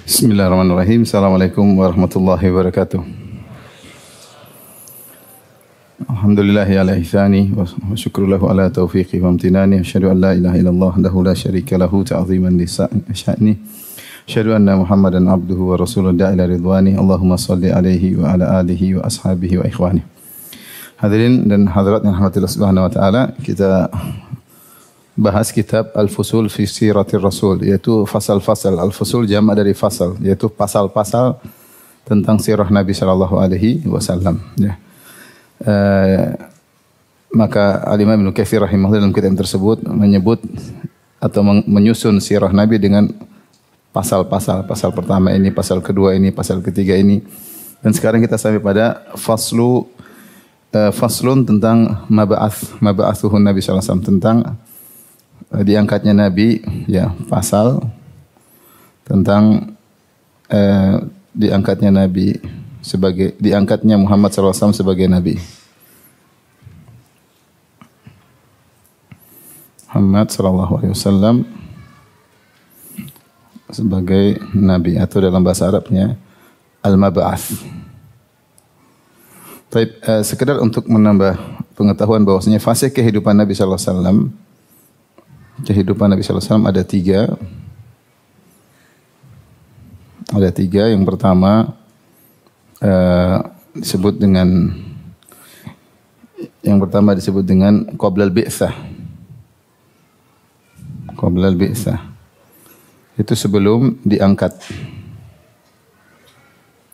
Bismillahirrahmanirrahim. Assalamualaikum warahmatullahi wabarakatuh. Alhamdulillahi ala ihsani wa syukru lahu ala taufiqi wa amtinani. Asyhadu an la ilaha illallah wahdahu la syarika lahu ta'ziman li sya'ni. Asyhadu anna Muhammadan abduhu wa rasuluhu da'ila ridwani. Allahumma salli alaihi wa ala alihi wa ashabihi wa ikhwani. Hadirin dan hadirat yang rahmatillah subhanahu wa ta'ala, kita bahas kitab Al-Fusul fi Siratir Rasul, yaitu fasal-fasal. Al-Fusul jamak dari fasal, yaitu pasal-pasal tentang sirah Nabi sallallahu alaihi wasallam, ya. Maka Al-Imam Ibnu Katsir rahimahullah dalam kitab tersebut menyebut atau menyusun sirah Nabi dengan pasal-pasal. Pasal pertama ini, pasal kedua ini, pasal ketiga ini. Dan sekarang kita sampai pada faslun tentang mab'atsuhun Nabi sallallahu alaihi wasallam, tentang diangkatnya Nabi, ya, pasal tentang diangkatnya Nabi sebagai, diangkatnya Muhammad sallallahu alaihi wasallam sebagai Nabi. Muhammad sallallahu alaihi wasallam sebagai Nabi, atau dalam bahasa Arabnya al-mab'ats. Baik, sekedar untuk menambah pengetahuan bahwasanya fase kehidupan Nabi sallallahu alaihi wasallam, kehidupan Nabi sallallahu alaihi wasallam ada tiga. Yang pertama disebut dengan qablal bi'tsah. Qablal bi'tsah itu sebelum diangkat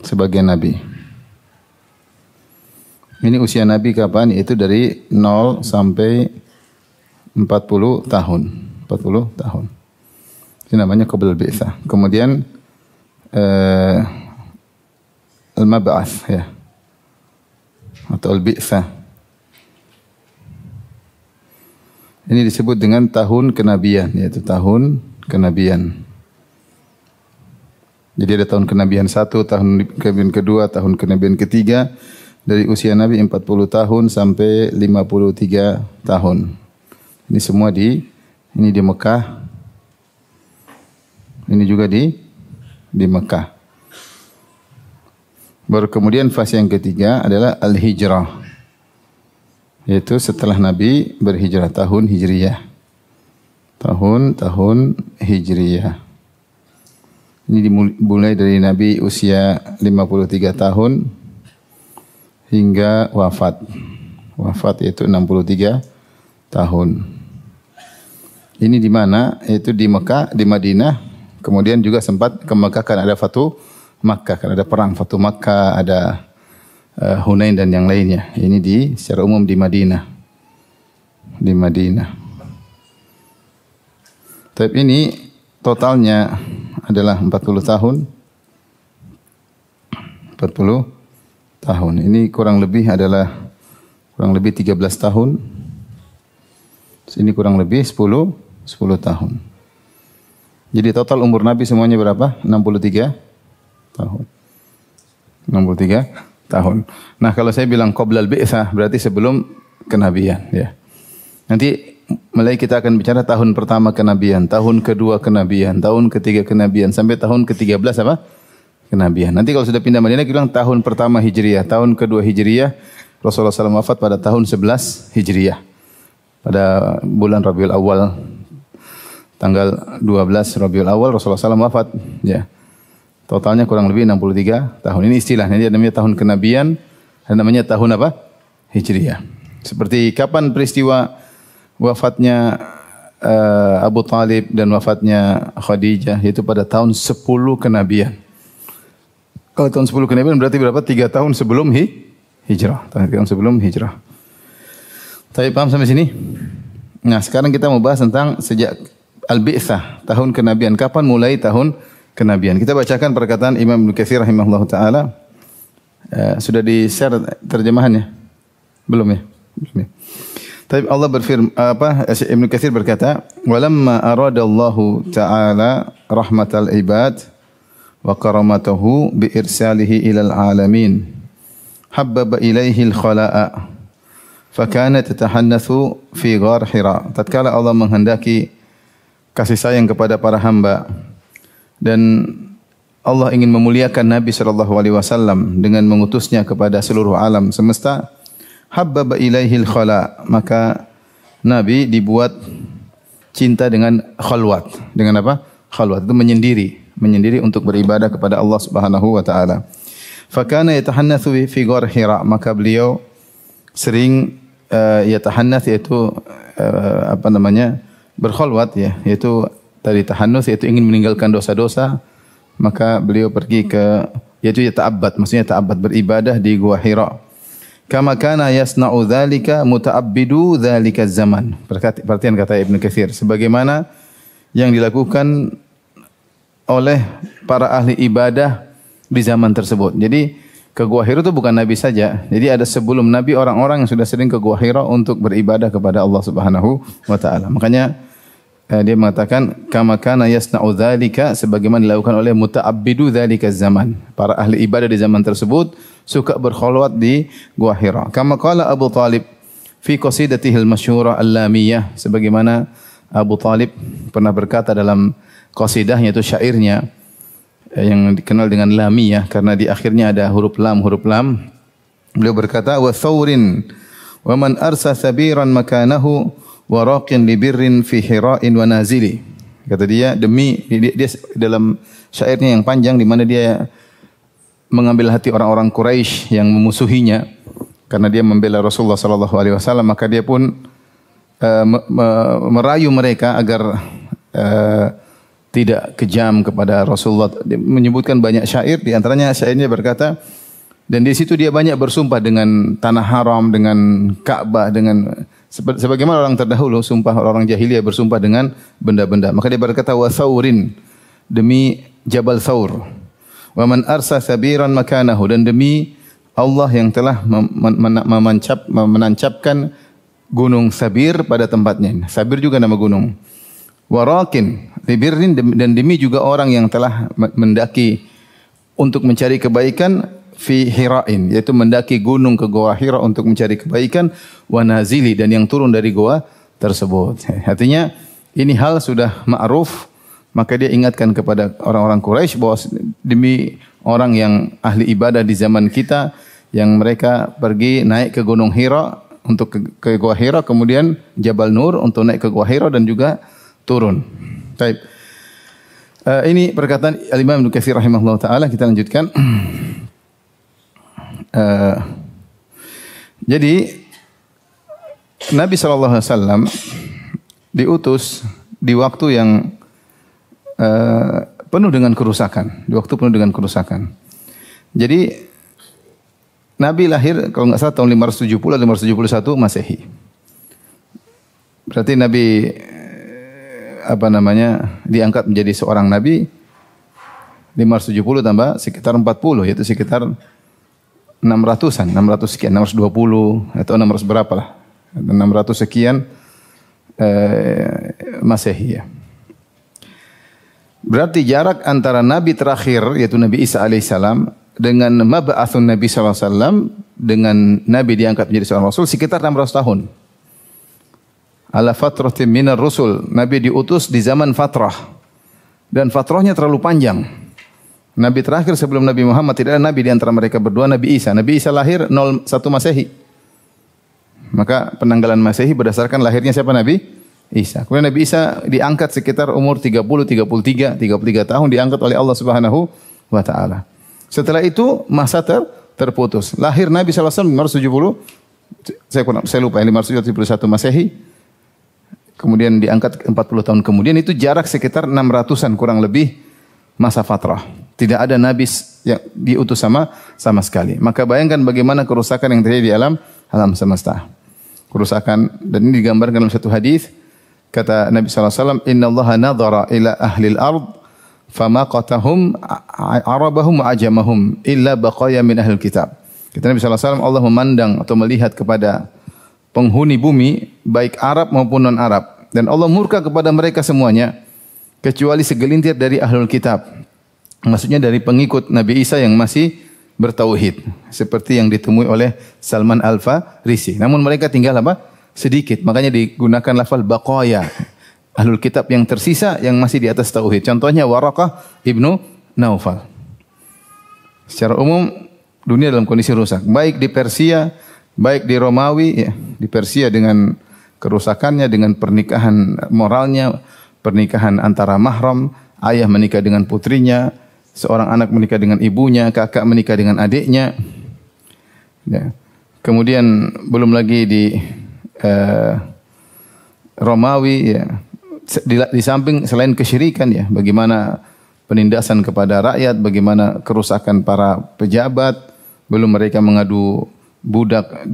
sebagai Nabi. Ini usia Nabi kapan? Itu dari 0 sampai 40 tahun. 40 tahun. Itu namanya qablal bi'tsah. Kemudian al-mab'ats, ya, atau al-bi'tsah. Ini disebut dengan tahun kenabian, yaitu tahun kenabian. Jadi ada tahun kenabian 1, tahun kenabian kedua, tahun kenabian ketiga, dari usia Nabi 40 tahun sampai 53 tahun. Ini semua di Mekah. Ini juga di Mekah. Baru kemudian fase yang ketiga adalah al-hijrah, yaitu setelah Nabi berhijrah, tahun hijriyah. Tahun hijriyah. Ini dimulai dari Nabi usia 53 tahun hingga wafat. Wafat yaitu 63 tahun. Ini di mana? Yaitu di Mekah, di Madinah. Kemudian juga sempat ke Mekah, kan ada Fatu Makkah, kan ada perang Fatu Makkah, ada Hunain dan yang lainnya. Ini secara umum di Madinah. Di Madinah. Tapi ini totalnya adalah 40 tahun. 40 tahun. Ini kurang lebih 13 tahun. Ini kurang lebih 10 tahun. Jadi total umur Nabi semuanya berapa? 63 tahun. 63 tahun. Nah, kalau saya bilang qablal bi'tsah berarti sebelum kenabian, ya. Nanti mulai kita akan bicara tahun pertama kenabian, tahun kedua kenabian, tahun ketiga kenabian, sampai tahun ke-13 apa? Kenabian. Nanti kalau sudah pindah Madinah, kita bilang tahun pertama Hijriyah, tahun kedua Hijriyah, Rasulullah SAW wafat pada tahun 11 Hijriyah. Pada bulan Rabiul Awal, tanggal 12 Rabiul Awal, Rasulullah SAW wafat, ya. Totalnya kurang lebih 63 tahun. Ini istilahnya, dia namanya tahun kenabian, dan namanya tahun apa? Hijriyah. Seperti kapan peristiwa wafatnya Abu Talib dan wafatnya Khadijah, yaitu pada tahun 10 kenabian. Kalau tahun 10 kenabian berarti berapa? 3 tahun sebelum hijrah. 3 tahun sebelum hijrah. Tapi paham sampai sini? Nah, sekarang kita mau bahas tentang sejak al-bi'tsah, tahun kenabian. Kapan mulai tahun kenabian? Kita bacakan perkataan Imam Ibnu Katsir rahimahullahu taala. Sudah di-share terjemahannya? Belum ya? Belum ya. Tapi Allah berfirman, Ibnu Katsir berkata, "Walamma aradallahu ta'ala rahmatal ibad wa karamatahu bi irsalihi ilal alamin, habbaba ilaihi al-khala'a." Fakanat tatahannatsu fi ghar Hira. Tatkala Allah menghendaki kasih sayang kepada para hamba Dan Allah ingin memuliakan Nabi sallallahu alaihi wasallam dengan mengutusnya kepada seluruh alam semesta. Habbaba ilaihil khala, maka Nabi dibuat cinta dengan khalwat. Dengan apa? Khalwat itu menyendiri untuk beribadah kepada Allah Subhanahu wa taala. Fakana yatahannatsu fi ghar Hira, maka beliau sering yatahannath, yaitu berkhalwat ya, yaitu dari tahannus, yaitu ingin meninggalkan dosa-dosa, maka beliau pergi ke, yaitu yata'abbad, maksudnya ta'abbad, beribadah di gua Hira. Kama kana yasna'u dzalika muta'abbidu dzalika zaman. Perhatian kata Ibnu Katsir, sebagaimana yang dilakukan oleh para ahli ibadah di zaman tersebut. Jadi ke Gua Hira itu bukan Nabi saja. Jadi ada sebelum Nabi orang-orang yang sudah sering ke Gua Hira untuk beribadah kepada Allah Subhanahu wa taala. Makanya dia mengatakan kama kana yasna'u dzalika, sebagaimana dilakukan oleh muta'abbidu dzalika zaman. Para ahli ibadah di zaman tersebut suka berkhalwat di Gua Hira. Kama qala Abu Talib fi qasidatihi al-masyhurah al-lamiyah, sebagaimana Abu Talib pernah berkata dalam qasidahnya, itu syairnya yang dikenal dengan lamiyah karena di akhirnya ada huruf lam. Beliau berkata, wa thawrin wa man arsa sabiran makanahu wa raqin li birrin fi hira'in wa nazili. Kata dia, dia dalam syairnya yang panjang di mana dia mengambil hati orang-orang Quraisy yang memusuhinya karena dia membela Rasulullah sallallahu alaihi wasallam, maka dia pun merayu mereka agar tidak kejam kepada Rasulullah. Dia menyebutkan banyak syair, di antaranya syairnya berkata, dan di situ dia banyak bersumpah dengan tanah haram, dengan Ka'bah, dengan sebagaimana orang terdahulu sumpah orang jahiliyah bersumpah dengan benda-benda. Maka dia berkata, wa thawrin, demi Jabal Thawr, wa man arsa sabiran makanahu, dan demi Allah yang telah menancapkan gunung Sabir pada tempatnya. Sabir juga nama gunung. Warakin libirrin, dan demi juga orang yang telah mendaki untuk mencari kebaikan fi Hira'in, yaitu mendaki gunung ke Gua Hira untuk mencari kebaikan, wa nazili, dan yang turun dari gua tersebut. Artinya ini hal sudah ma'ruf, maka dia ingatkan kepada orang-orang Quraisy bahwa demi orang yang ahli ibadah di zaman kita yang mereka pergi naik ke Gunung Hira untuk ke Gua Hira, kemudian Jabal Nur untuk naik ke Gua Hira dan juga turun. Baik. Ini perkataan Al-Imam Ibnu Katsir rahimahullah taala. Kita lanjutkan. Jadi Nabi SAW diutus di waktu yang penuh dengan kerusakan. Jadi Nabi lahir kalau nggak salah tahun 570 atau 571 Masehi. Berarti Nabi diangkat menjadi seorang nabi 570 tambah sekitar 40, yaitu sekitar 600-an, 600 sekian, 620 atau 600 berapa lah. 600 sekian Masehi ya. Berarti jarak antara nabi terakhir yaitu Nabi Isa alaihissalam dengan mab'atsun Nabi sallallahu alaihi wasallam, dengan nabi diangkat menjadi seorang rasul sekitar 600 tahun. Ala fatratin minar rusul, Nabi diutus di zaman fatrah. Dan fatrahnya terlalu panjang. Nabi terakhir sebelum Nabi Muhammad tidak ada nabi di antara mereka berdua, Nabi Isa. Nabi Isa lahir 01 Masehi. Maka penanggalan Masehi berdasarkan lahirnya siapa? Nabi Isa. Kemudian Nabi Isa diangkat sekitar umur 33 tahun, diangkat oleh Allah Subhanahu wa taala. Setelah itu masa terputus. Lahir Nabi sallallahu alaihi wasallam 570, saya lupa 571 Masehi. Kemudian diangkat 40 tahun kemudian, itu jarak sekitar 600-an kurang lebih masa fatrah. Tidak ada nabi yang diutus sama sekali. Maka bayangkan bagaimana kerusakan yang terjadi di alam semesta. Kerusakan, dan ini digambarkan dalam satu hadis. Kata Nabi SAW, Inna Allah nadhara ila ahlil ard famaqatahum arabahum wa ajamahum illa baqaya min ahlil kitab. Kata Nabi SAW, Allah memandang atau melihat kepada penghuni bumi, baik Arab maupun non-Arab. Dan Allah murka kepada mereka semuanya, kecuali segelintir dari ahlul kitab. Maksudnya dari pengikut Nabi Isa yang masih bertauhid. Seperti yang ditemui oleh Salman Al-Farisi. Namun mereka tinggal sedikit. Makanya digunakan lafal baqaya. ahlul kitab yang tersisa yang masih di atas tauhid. Contohnya Waraqah ibnu Naufal. Secara umum dunia dalam kondisi rusak. Baik di Persia, baik di Romawi, ya, di Persia dengan kerusakannya, dengan pernikahan moralnya, pernikahan antara mahram, ayah menikah dengan putrinya, seorang anak menikah dengan ibunya, kakak menikah dengan adiknya. Ya. Kemudian belum lagi di Romawi, ya, di samping selain kesyirikan, ya, bagaimana penindasan kepada rakyat, bagaimana kerusakan para pejabat, belum mereka mengadu budak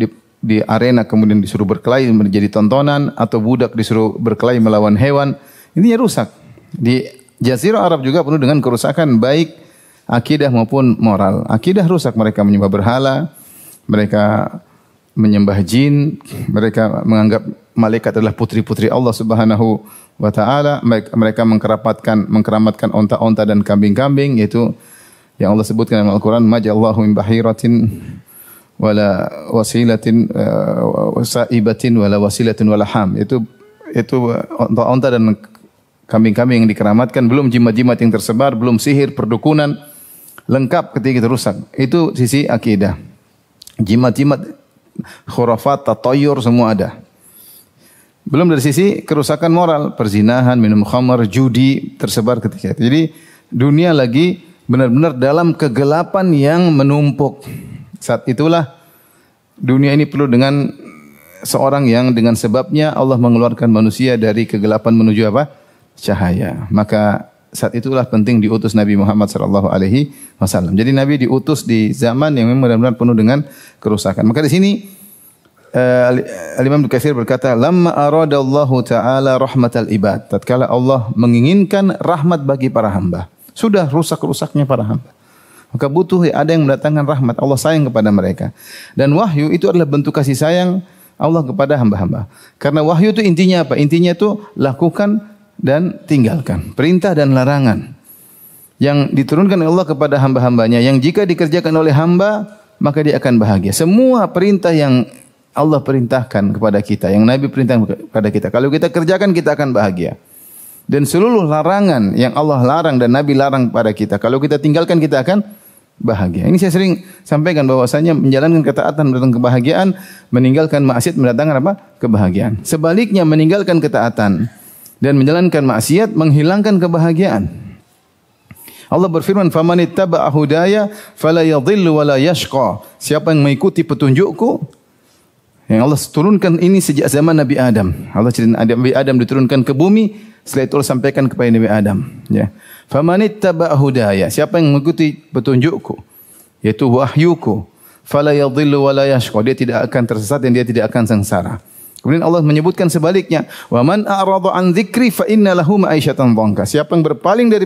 di arena kemudian disuruh berkelahi menjadi tontonan, atau budak disuruh berkelahi melawan hewan. Ini rusak. Di Jazirah Arab juga penuh dengan kerusakan baik akidah maupun moral. Akidah rusak, mereka menyembah berhala, mereka menyembah jin, mereka menganggap malaikat adalah putri-putri Allah Subhanahu wa taala, mereka mengkeramatkan onta-onta dan kambing-kambing, yaitu yang Allah sebutkan dalam Al-Qur'an, majallahu min bahiratin wala wasilatin wasaibatin wala wasilatin wala ham. Itu onta-onta dan kambing-kambing yang dikeramatkan, belum jimat-jimat yang tersebar, belum sihir, perdukunan, lengkap ketika itu rusak. Itu sisi akidah. Jimat-jimat, khurafat, tatayur semua ada. Belum dari sisi kerusakan moral, perzinahan, minum khamar, judi tersebar ketika itu. Jadi dunia lagi benar-benar dalam kegelapan yang menumpuk. Saat itulah dunia ini perlu dengan seorang yang dengan sebabnya Allah mengeluarkan manusia dari kegelapan menuju apa? Cahaya. Maka saat itulah penting diutus Nabi Muhammad sallallahu alaihi wasallam. Jadi Nabi diutus di zaman yang memang benar-benar penuh dengan kerusakan. Maka di sini Al-Imam Ibnu Katsir berkata, "Lamma aradallahu ta'ala rahmatal ibad." Tatkala Allah menginginkan rahmat bagi para hamba. Sudah rusak-rusaknya para hamba. Maka butuh ada yang mendatangkan rahmat. Allah sayang kepada mereka. Dan wahyu itu adalah bentuk kasih sayang Allah kepada hamba-hamba. Karena wahyu itu intinya apa? Intinya itu lakukan dan tinggalkan. Perintah dan larangan. Yang diturunkan oleh Allah kepada hamba-hambanya. Yang jika dikerjakan oleh hamba, maka dia akan bahagia. Semua perintah yang Allah perintahkan kepada kita, yang Nabi perintahkan kepada kita, kalau kita kerjakan, kita akan bahagia. Dan seluruh larangan yang Allah larang dan Nabi larang kepada kita, kalau kita tinggalkan, kita akan bahagia. Ini saya sering sampaikan bahwasanya menjalankan ketaatan mendatangkan kebahagiaan, meninggalkan maksiat mendatangkan apa? Kebahagiaan. Sebaliknya meninggalkan ketaatan dan menjalankan maksiat menghilangkan kebahagiaan. Allah berfirman, "Faman ittaba'a hudaya fala yadhillu wa la yashqa." Siapa yang mengikuti petunjukku, yang Allah turunkan ini sejak zaman Nabi Adam. Allah cerita Nabi Adam diturunkan ke bumi, setelah itu Allah sampaikan kepada Nabi Adam, ya. "Faman ittaba'a hudaya." Siapa yang mengikuti petunjukku, yaitu wahyuku, fala yadhillu wa la yashqa. Dia tidak akan tersesat dan dia tidak akan sengsara. Kemudian Allah menyebutkan sebaliknya, "Wa man a'rada an dzikri fa inna lahu ma'isyatan dhanka." Siapa yang berpaling dari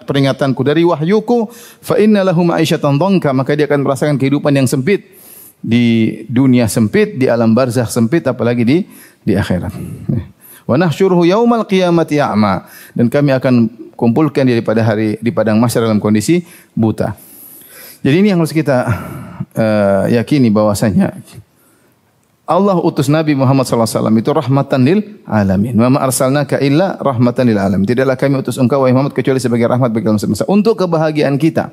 peringatanku, dari wahyuku, fa inna lahu ma'isyatan dhanka, maka dia akan merasakan kehidupan yang sempit. Di dunia sempit, di alam barzakh sempit, apalagi di akhirat. Wa nahsyuruhu yaumal qiyamati a'ma. Dan kami akan kumpulkan dia di padang mahsyar dalam kondisi buta. Jadi ini yang harus kita yakini bahwasanya Allah utus Nabi Muhammad SAW itu rahmatan lil alamin. Wa ma arsalnaka illa rahmatan lil alamin. Tidaklah kami utus engkau wahai Muhammad kecuali sebagai rahmat bagi alam semesta, untuk kebahagiaan kita.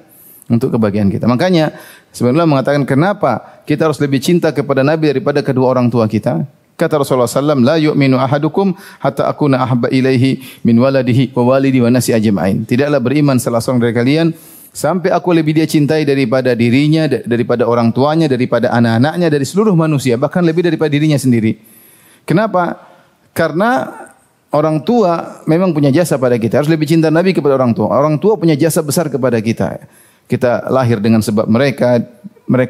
Untuk kebahagiaan kita. Makanya sebenarnya mengatakan kenapa kita harus lebih cinta kepada Nabi daripada kedua orang tua kita. Kata Rasulullah SAW, "La yu'minu ahadukum hatta akuna ahabba ilaihi min waladihi wa walidi wa nasi ajma'in." Tidaklah beriman salah seorang dari kalian sampai aku lebih dia cintai daripada dirinya, daripada orang tuanya, daripada anak-anaknya, dari seluruh manusia, bahkan lebih daripada dirinya sendiri. Kenapa? Karena orang tua memang punya jasa pada kita. Harus lebih cinta Nabi kepada orang tua. Orang tua punya jasa besar kepada kita. Kita lahir dengan sebab mereka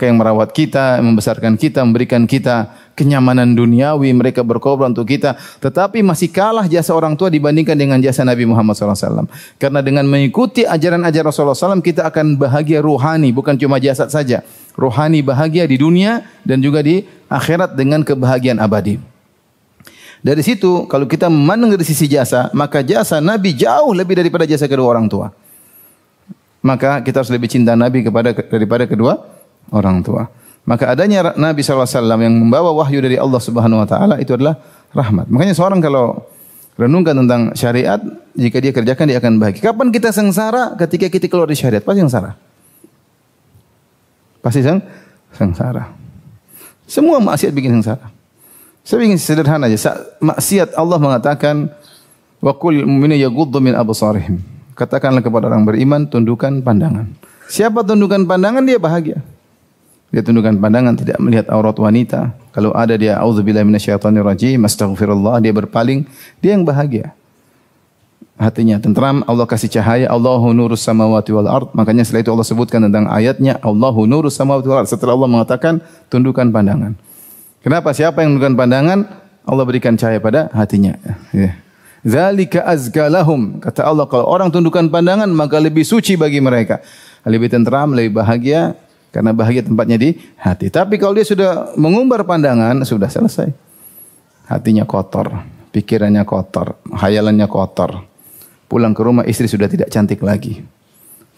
yang merawat kita, membesarkan kita, memberikan kita kenyamanan duniawi, mereka berkorban untuk kita. Tetapi masih kalah jasa orang tua dibandingkan dengan jasa Nabi Muhammad SAW. Karena dengan mengikuti ajaran-ajaran Rasulullah SAW, kita akan bahagia ruhani, bukan cuma jasad saja. Ruhani bahagia di dunia dan juga di akhirat dengan kebahagiaan abadi. Dari situ, kalau kita memandang dari sisi jasa, maka jasa Nabi jauh lebih daripada jasa kedua orang tua. Maka kita harus lebih cinta Nabi daripada kedua orang tua. Maka adanya Nabi SAW yang membawa wahyu dari Allah Subhanahu Wa Taala itu adalah rahmat. Makanya seorang kalau renungkan tentang syariat, jika dia kerjakan dia akan bahagia. Kapan kita sengsara? Ketika kita keluar dari syariat, pasti sengsara. Pasti sengsara. Semua maksiat bikin sengsara. Saya ingin sederhana aja. Maksiat Allah mengatakan, wa qul mu'minina yaghuddu min absarihim. Katakanlah kepada orang beriman, tundukkan pandangan. Siapa tundukkan pandangan, dia bahagia. Dia tundukkan pandangan, tidak melihat aurat wanita. Kalau ada dia auzubillahi minasyaitonir rajim, astaghfirullah, dia berpaling, dia yang bahagia. Hatinya tentram, Allah kasih cahaya, Allahu nurus samawati wal ard. Makanya setelah itu Allah sebutkan tentang ayatnya, Allahu nurus samawati wal ard. Setelah Allah mengatakan, tundukkan pandangan. Kenapa? Siapa yang tundukkan pandangan, Allah berikan cahaya pada hatinya. Ya. Zalika azka lahum. Kata Allah, kalau orang tundukkan pandangan, maka lebih suci bagi mereka. Lebih tentram, lebih bahagia. Karena bahagia tempatnya di hati. Tapi kalau dia sudah mengumbar pandangan, sudah selesai. Hatinya kotor, pikirannya kotor, hayalannya kotor. Pulang ke rumah istri sudah tidak cantik lagi.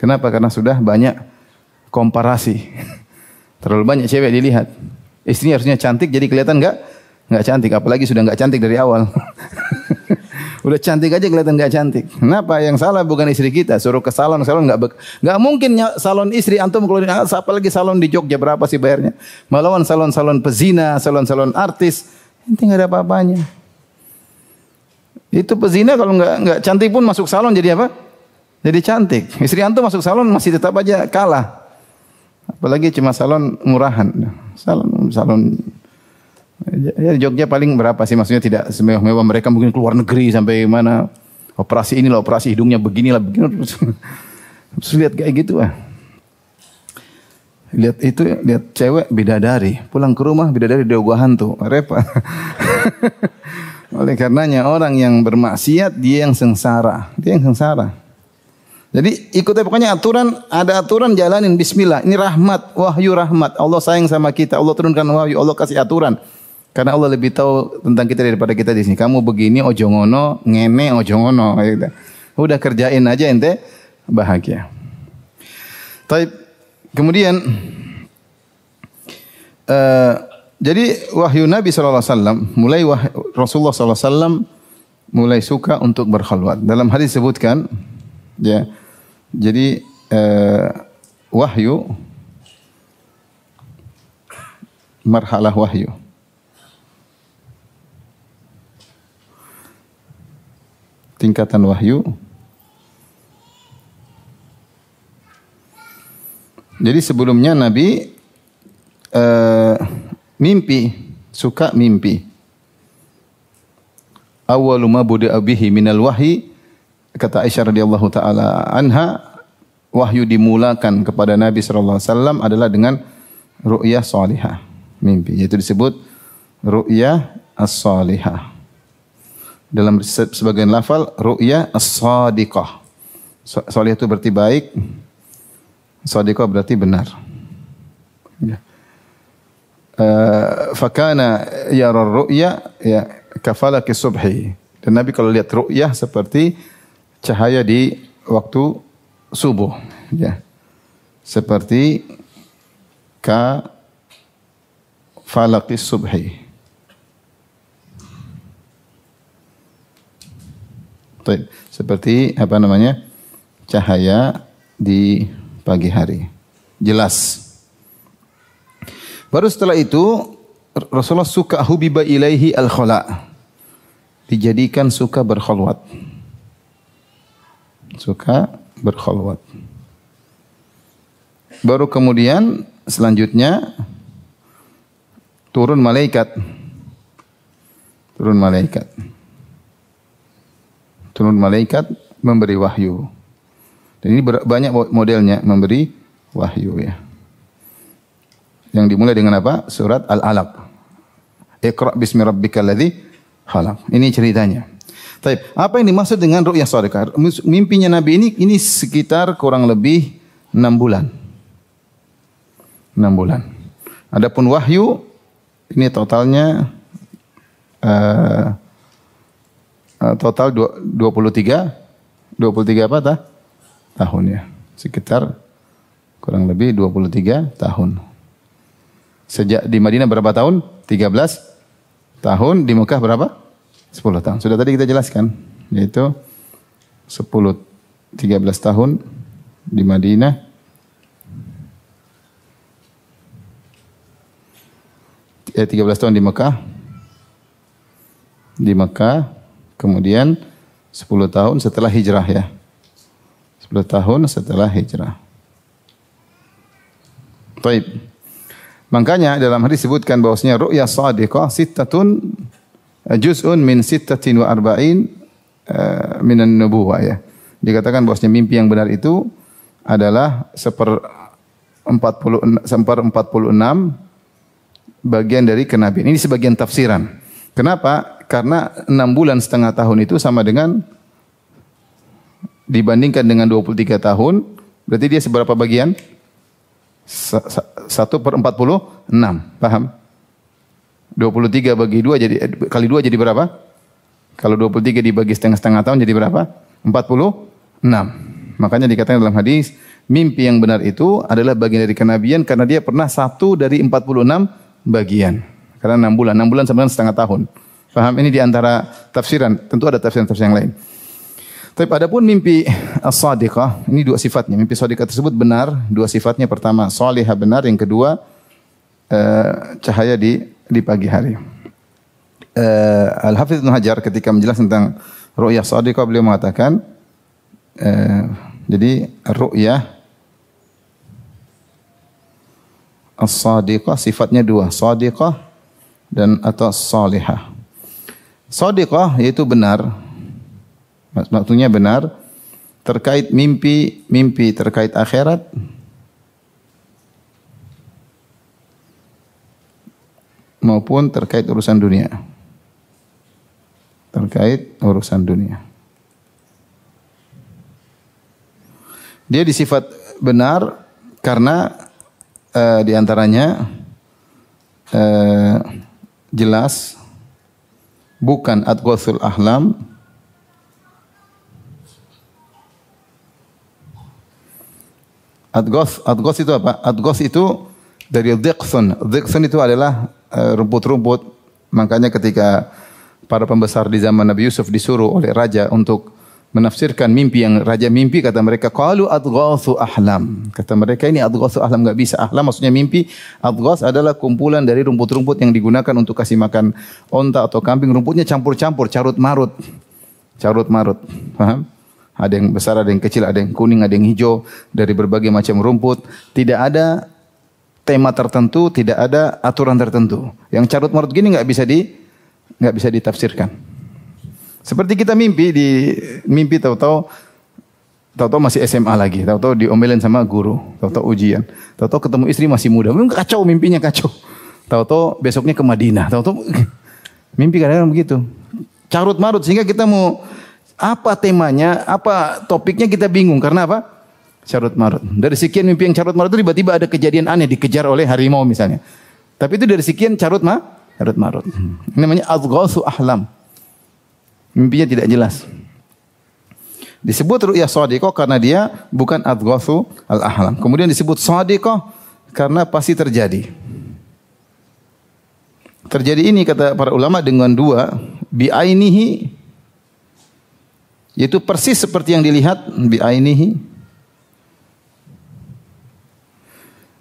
Kenapa? Karena sudah banyak komparasi. Terlalu banyak cewek dilihat. Istrinya harusnya cantik, jadi kelihatan enggak cantik. Apalagi sudah enggak cantik dari awal. Udah cantik aja kelihatan enggak cantik. Kenapa? Yang salah bukan istri kita. Suruh ke salon enggak mungkin salon istri antum keluarin, apalagi salon di Jogja berapa sih bayarnya? Malawan salon-salon pezina, salon-salon artis, ini enggak ada apa-apanya. Itu pezina kalau enggak cantik pun masuk salon jadi apa? Jadi cantik. Istri antum masuk salon masih tetap aja kalah. Apalagi cuma salon murahan. Salon ya, Jogja paling berapa sih? Maksudnya tidak semewah-mewah. Mereka mungkin keluar negeri sampai mana. Operasi inilah, operasi hidungnya beginilah, begini. Terus lihat kayak gitu ah. Lihat cewek bidadari. Pulang ke rumah bidadari diogah hantu. Repot. Oleh karenanya orang yang bermaksiat dia yang sengsara. Dia yang sengsara. Jadi ikuti pokoknya aturan, ada aturan jalanin bismillah. Ini rahmat, wahyu rahmat. Allah sayang sama kita. Allah turunkan wahyu, Allah kasih aturan. Karena Allah lebih tahu tentang kita daripada kita di sini. Kamu begini ojo ngono, ngene ojo ngono. Udah kerjain aja ente bahagia. Kemudian jadi wahyu Nabi SAW mulai Rasulullah SAW mulai suka untuk berkhalwat. Dalam hadis disebutkan ya. Jadi wahyu marhalah wahyu. Tingkatan wahyu. Jadi sebelumnya Nabi mimpi, suka mimpi. Awwalu ma budi'a bihi minal wahyi, kata Aisyah radhiyallahu taala anha, wahyu dimulakan kepada Nabi sallallahu alaihi wasallam adalah dengan ru'yah salihah, mimpi. Yaitu disebut ru'yah as-salihah. Dalam sebagian lafal ru'yah as-sadiqah. Salihah itu berarti baik, sadiqah berarti benar. Ya. Fakana yara ru'ya ya kafalaki subhi. Dan Nabi kalau lihat ru'yah seperti cahaya di waktu subuh, ya. Seperti falaqis subhi. Seperti apa namanya? Cahaya di pagi hari. Jelas. Baru setelah itu Rasulullah suka hubiba ilaihi al-khala. Dijadikan suka berkhalwat. Suka berkhalwat. Baru kemudian selanjutnya turun malaikat. Turun malaikat memberi wahyu. Dan ini banyak modelnya memberi wahyu ya. Yang dimulai dengan apa? Surat Al-Alaq. Iqra bismi rabbikal ladzi khalaq. Ini ceritanya. Baik, apa yang dimaksud dengan ru'yah shadiqah? Mimpinya Nabi ini sekitar kurang lebih 6 bulan. 6 bulan. Adapun wahyu ini totalnya total 23 apa tahun ya. Sekitar kurang lebih 23 tahun. Sejak di Madinah berapa tahun? 13 tahun. Di Mekah berapa? 10 tahun. Sudah tadi kita jelaskan, yaitu 13 tahun di Madinah, 13 tahun di Mekah, kemudian 10 tahun setelah hijrah ya. 10 tahun setelah hijrah. Baik. Makanya dalam hadis disebutkan bahwasanya ru'ya shadiqah sittatun juz'un min sittatin wa arba'in minan nubuwah ya. Dikatakan bahwasanya mimpi yang benar itu adalah 1/46 bagian dari kenabian. Ini sebagian tafsiran. Kenapa? Karena 6 bulan setengah tahun itu sama dengan dibandingkan dengan 23 tahun, berarti dia seberapa bagian? 1/46. Paham? 23 bagi 2 jadi kali 2 jadi berapa? Kalau 23 dibagi setengah-setengah tahun jadi berapa? 46. Makanya dikatakan dalam hadis, mimpi yang benar itu adalah bagian dari kenabian karena dia pernah 1 dari 46 bagian. Karena 6 bulan sama dengan setengah tahun. Paham? Ini di antara tafsiran. Tentu ada tafsiran-tafsiran yang lain. Tapi adapun mimpi as-shadiqah, ini 2 sifatnya. Mimpi shadiqah tersebut benar, 2 sifatnya. Pertama, salihah benar, yang kedua cahaya di pagi hari. Al-Hafidz Ibnu Hajar ketika menjelaskan tentang ru'yah shadiqah beliau mengatakan jadi ru'yah as-shadiqah sifatnya 2, shadiqah dan atau salihah. Shadiqah yaitu benar. Maksudnya benar terkait mimpi terkait akhirat maupun terkait urusan dunia. Terkait urusan dunia. Dia disifat benar karena di antaranya jelas bukan adghasul ahlam, Adghas itu apa? Adghas itu dari dhiqsun. Dhiqsun itu adalah rumput-rumput. Makanya ketika para pembesar di zaman Nabi Yusuf disuruh oleh raja untuk menafsirkan mimpi yang raja mimpi, kata mereka qalu adghasu ahlam. Kata mereka ini adghasu ahlam, enggak bisa. Ahlam maksudnya mimpi. Adghas adalah kumpulan dari rumput-rumput yang digunakan untuk kasih makan onta atau kambing. Rumputnya campur-campur, carut-marut. Carut-marut. Paham? Ada yang besar, ada yang kecil, ada yang kuning, ada yang hijau, dari berbagai macam rumput. Tidak ada tema tertentu, tidak ada aturan tertentu. Yang carut marut gini nggak bisa ditafsirkan. Seperti kita mimpi tahu-tahu masih SMA lagi, tahu-tahu diomelin sama guru, tahu-tahu ujian, tahu-tahu ketemu istri masih muda, memang kacau mimpinya kacau. Tahu-tahu besoknya ke Madinah, tahu-tahu mimpi kadang-kadang begitu. Carut marut sehingga kita mau apa temanya, apa topiknya kita bingung. Karena apa? Carut marut. Dari sekian mimpi yang carut marut itu tiba-tiba ada kejadian aneh, dikejar oleh harimau misalnya. Tapi itu dari sekian carut marut. Ini namanya adghasu ahlam. Mimpinya tidak jelas. Disebut ru'yah shadiqah karena dia bukan adghasu al-ahlam. Kemudian disebut shadiqah karena pasti terjadi. Terjadi ini kata para ulama dengan 2 bi'ainihi, yaitu persis seperti yang dilihat bi'ainihi.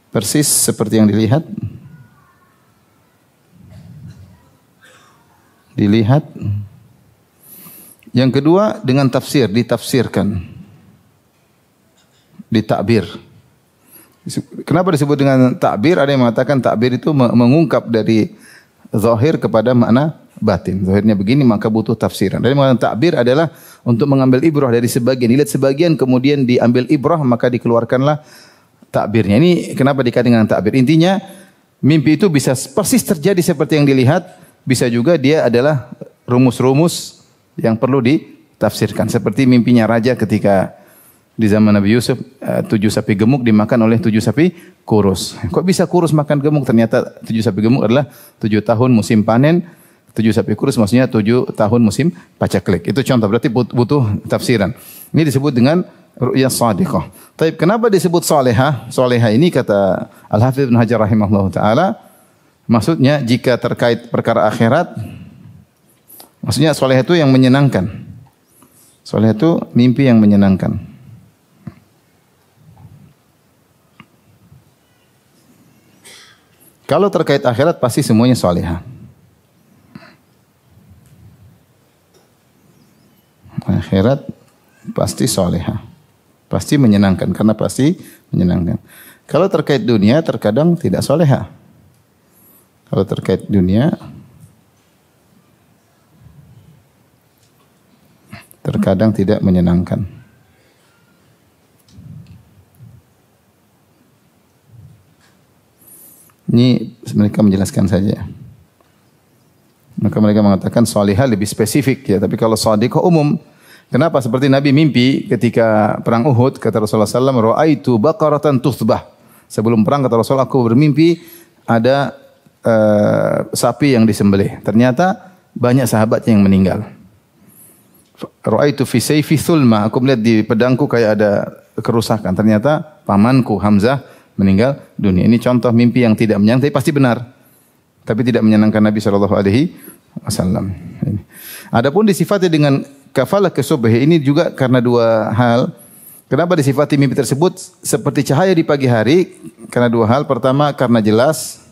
Persis seperti yang dilihat. Yang kedua dengan tafsir, ditafsirkan. Ditakbir. Kenapa disebut dengan takbir? Ada yang mengatakan takbir itu mengungkap dari zahir kepada makna batin. Zahirnya begini maka butuh tafsiran. Dari mengatakan takbir adalah untuk mengambil ibrah dari sebagian. Dilihat sebagian kemudian diambil ibrah maka dikeluarkanlah takbirnya. Ini kenapa dikatakan dengan takbir. Intinya mimpi itu bisa persis terjadi seperti yang dilihat. Bisa juga dia adalah rumus-rumus yang perlu ditafsirkan. Seperti mimpinya raja ketika di zaman Nabi Yusuf 7 sapi gemuk dimakan oleh 7 sapi kurus. Kok bisa kurus makan gemuk? Ternyata 7 sapi gemuk adalah 7 tahun musim panen. 7 sapi kurus maksudnya 7 tahun musim pacaklik. Itu contoh, berarti butuh tafsiran. Ini disebut dengan ru'yah shadiqah. Tapi kenapa disebut salihah? Salihah ini kata Al-Hafidz Ibnu Hajar rahimahullah taala, maksudnya jika terkait perkara akhirat, Maksudnya soleh itu yang menyenangkan. Soleh itu mimpi yang menyenangkan. Kalau terkait akhirat pasti semuanya solehah. Akhirat pasti solehah. Pasti menyenangkan, karena pasti menyenangkan. Kalau terkait dunia terkadang tidak solehah. Kalau terkait dunia terkadang tidak menyenangkan. Ini mereka menjelaskan saja. Maka mereka mengatakan salihah lebih spesifik ya, tapi kalau shadiqah umum. Kenapa? Seperti Nabi mimpi ketika perang Uhud, kata Rasulullah SAW, ra'aitu baqaratan tuthbah. Sebelum perang kata Rasulullah, aku bermimpi ada sapi yang disembelih. Ternyata banyak sahabat yang meninggal. Ra'aitu fi sayfi thulma, aku melihat di pedangku kayak ada kerusakan. Ternyata pamanku Hamzah meninggal dunia. Ini contoh mimpi yang tidak menyenangkan, tapi pasti benar. Tapi tidak menyenangkan Nabi SAW. Adapun disifati dengan kafalah kesubh, ini juga karena dua hal. Kenapa disifati mimpi tersebut seperti cahaya di pagi hari? Karena dua hal. Pertama, karena jelas.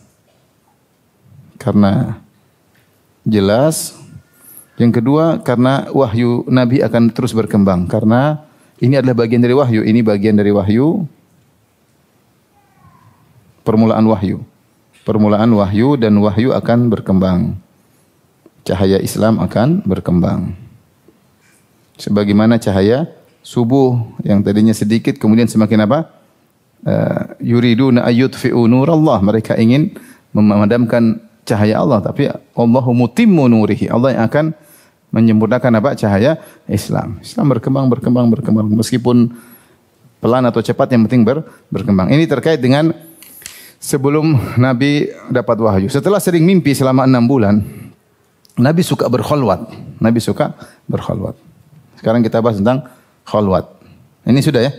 Yang kedua, karena wahyu Nabi akan terus berkembang. Karena ini adalah bagian dari wahyu. Ini bagian dari wahyu. Permulaan wahyu. Permulaan wahyu dan wahyu akan berkembang. Cahaya Islam akan berkembang. Sebagaimana cahaya subuh yang tadinya sedikit kemudian semakin apa? Yuriduna ayyutfi'u nurallah. Mereka ingin memadamkan cahaya Allah, tapi Allahu mutimmu nurihi. Allah yang akan menyempurnakan apa? Cahaya Islam. Islam berkembang. Meskipun pelan atau cepat, yang penting berkembang. Ini terkait dengan sebelum Nabi dapat wahyu. Setelah sering mimpi selama 6 bulan, Nabi suka berkholwat. Sekarang kita bahas tentang kholwat. Ini sudah ya?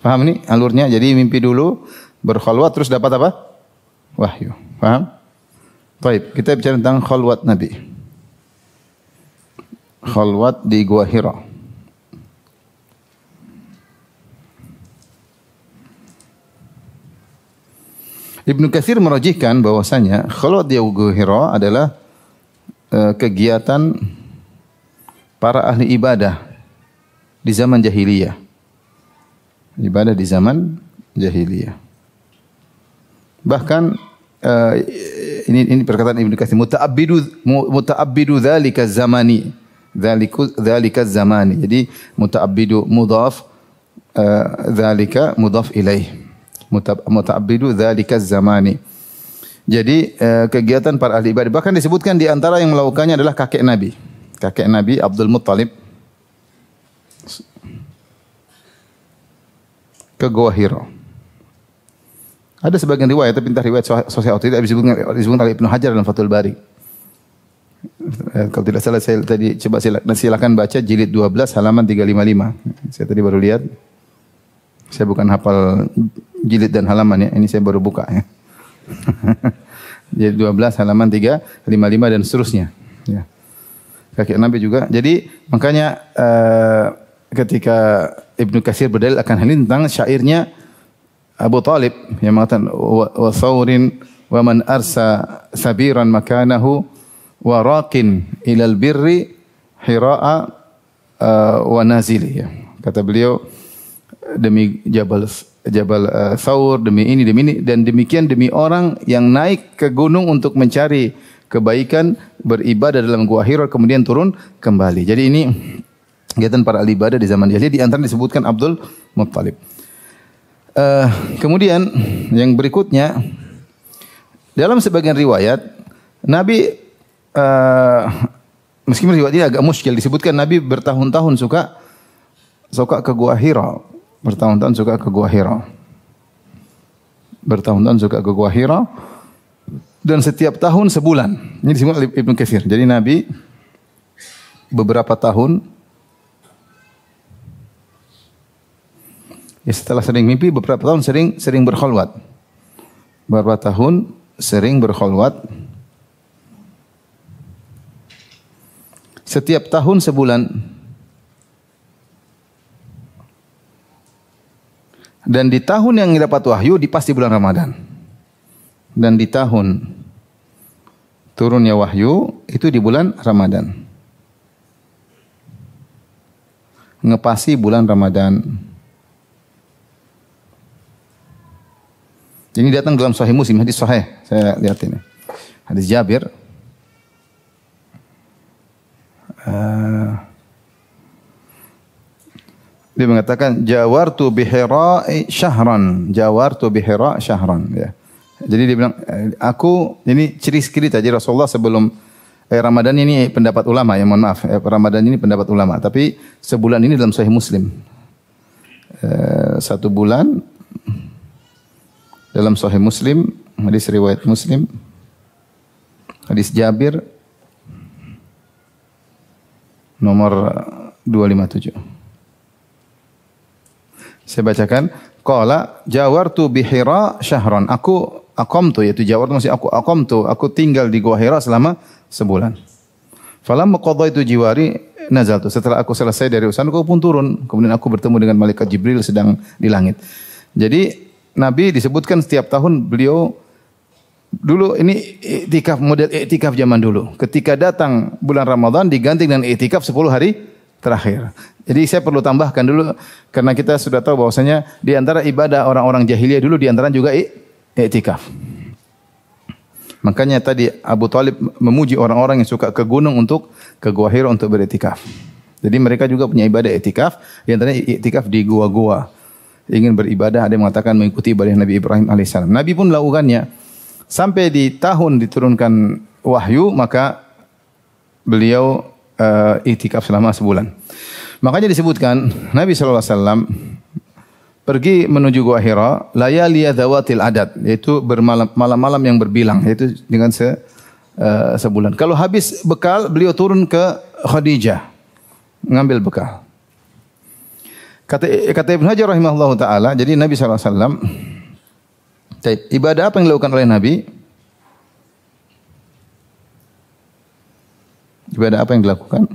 Paham ini alurnya? Jadi mimpi dulu, berkholwat, terus dapat apa? Wahyu. Paham? Baik, kita bicara tentang kholwat Nabi. Kholwat di Gua Hira. Ibnu Katsir merajihkan bahwasanya kholwat di Gua Hira adalah kegiatan para ahli ibadah di zaman jahiliyah. Ibadah di zaman jahiliyah. Bahkan ini perkataan Ibnu Katsir, muta'abbidu dzalika zamani. Dzalika zamani. Jadi muta'abbidu mudhaf, dzalika mudhaf ilaih. Muta'abbidu dzalika zamani. Jadi kegiatan para ahli ibadah, bahkan disebutkan di antara yang melakukannya adalah kakek Nabi. Kakek Nabi Abdul Muttalib ke Gua Hira. Ada sebagian riwayat, tapi entah riwayat sahih atau tidak, disebutkan oleh Ibnu Hajar dalam Fathul Bari. Kalau tidak salah saya tadi coba silakan baca jilid 12 halaman 355. Saya tadi baru lihat. Saya bukan hafal jilid dan halaman ya, ini saya baru buka ya. Jilid 12 halaman 355 dan seterusnya. Ya. Kakek Nabi juga. Jadi makanya ketika Ibnu Katsir berdalil akan hal ini tentang syairnya Abu Talib yang mengatakan wa thawrin wa man arsa sabiran makanahu wa raqin ilal birri hira'a wa nazili ya. Kata beliau, demi Jabal Thawr, demi ini dan demikian demi orang yang naik ke gunung untuk mencari kebaikan, beribadah dalam Gua Hira kemudian turun kembali. Jadi ini kegiatan para ahli ibadah di zaman jahiliyah, di antara disebutkan Abdul Muttalib. Kemudian yang berikutnya, dalam sebagian riwayat Nabi meskipun riwayat ini agak muskil, disebutkan Nabi bertahun-tahun suka ke Gua Hira. Bertahun-tahun suka ke Gua Hira. Dan setiap tahun sebulan. Ini disebut oleh Ibnu Katsir. Jadi Nabi beberapa tahun, ya setelah sering mimpi, beberapa tahun sering berkholwat. Beberapa tahun sering berkholwat. setiap tahun sebulan. Dan di tahun yang dapat wahyu pasti bulan Ramadan. Dan di tahun turunnya wahyu itu di bulan Ramadan. Ngepasi bulan Ramadan. Ini datang dalam Sahih Muslim, hadis sahih. Saya lihat ini. Hadis Jabir. Dia mengatakan jawartu bihira syahran, jawartu bihira syahran, ya. Jadi dia bilang ini cerita jadi Rasulullah sebelum Ramadan ini pendapat ulama, ya mohon maaf, Ramadan ini pendapat ulama, tapi sebulan ini dalam Sahih Muslim. 1 bulan dalam Sahih Muslim, hadis riwayat Muslim, hadis Jabir nomor 257. Saya bacakan, qala jawartu bi Hira syahran. Aku aqamtu, yaitu jawartu maksudnya aku tinggal di Gua Hira selama sebulan. Falamma qadaitu jiwari nazaltu. Setelah aku selesai dari urusan, aku pun turun. Kemudian aku bertemu dengan malaikat Jibril sedang di langit. Jadi Nabi disebutkan setiap tahun beliau dulu ini i'tikaf, model i'tikaf zaman dulu. Ketika datang bulan Ramadan diganti dengan i'tikaf 10 hari terakhir. Jadi saya perlu tambahkan dulu karena kita sudah tahu bahwasanya di antara ibadah orang-orang jahiliyah dulu di antara juga i'tikaf. Makanya tadi Abu Thalib memuji orang-orang yang suka ke gunung untuk ke Gua Hira untuk beriktikaf. Jadi mereka juga punya ibadah i'tikaf, di antaranya i'tikaf di gua-gua. Ingin beribadah, ada yang mengatakan mengikuti ibadah Nabi Ibrahim alaihissalam. Nabi pun melakukannya sampai di tahun diturunkan wahyu, maka beliau i'tikaf selama sebulan. Makanya disebutkan Nabi SAW pergi menuju Gua Hira layali dzawatil adad, yaitu malam-malam yang berbilang, yaitu dengan sebulan. Kalau habis bekal beliau turun ke Khadijah ngambil bekal. Kata Ibnu Hajar rahimahullahu taala, jadi Nabi SAW ibadah apa yang dilakukan oleh Nabi? Ibadah apa yang dilakukan?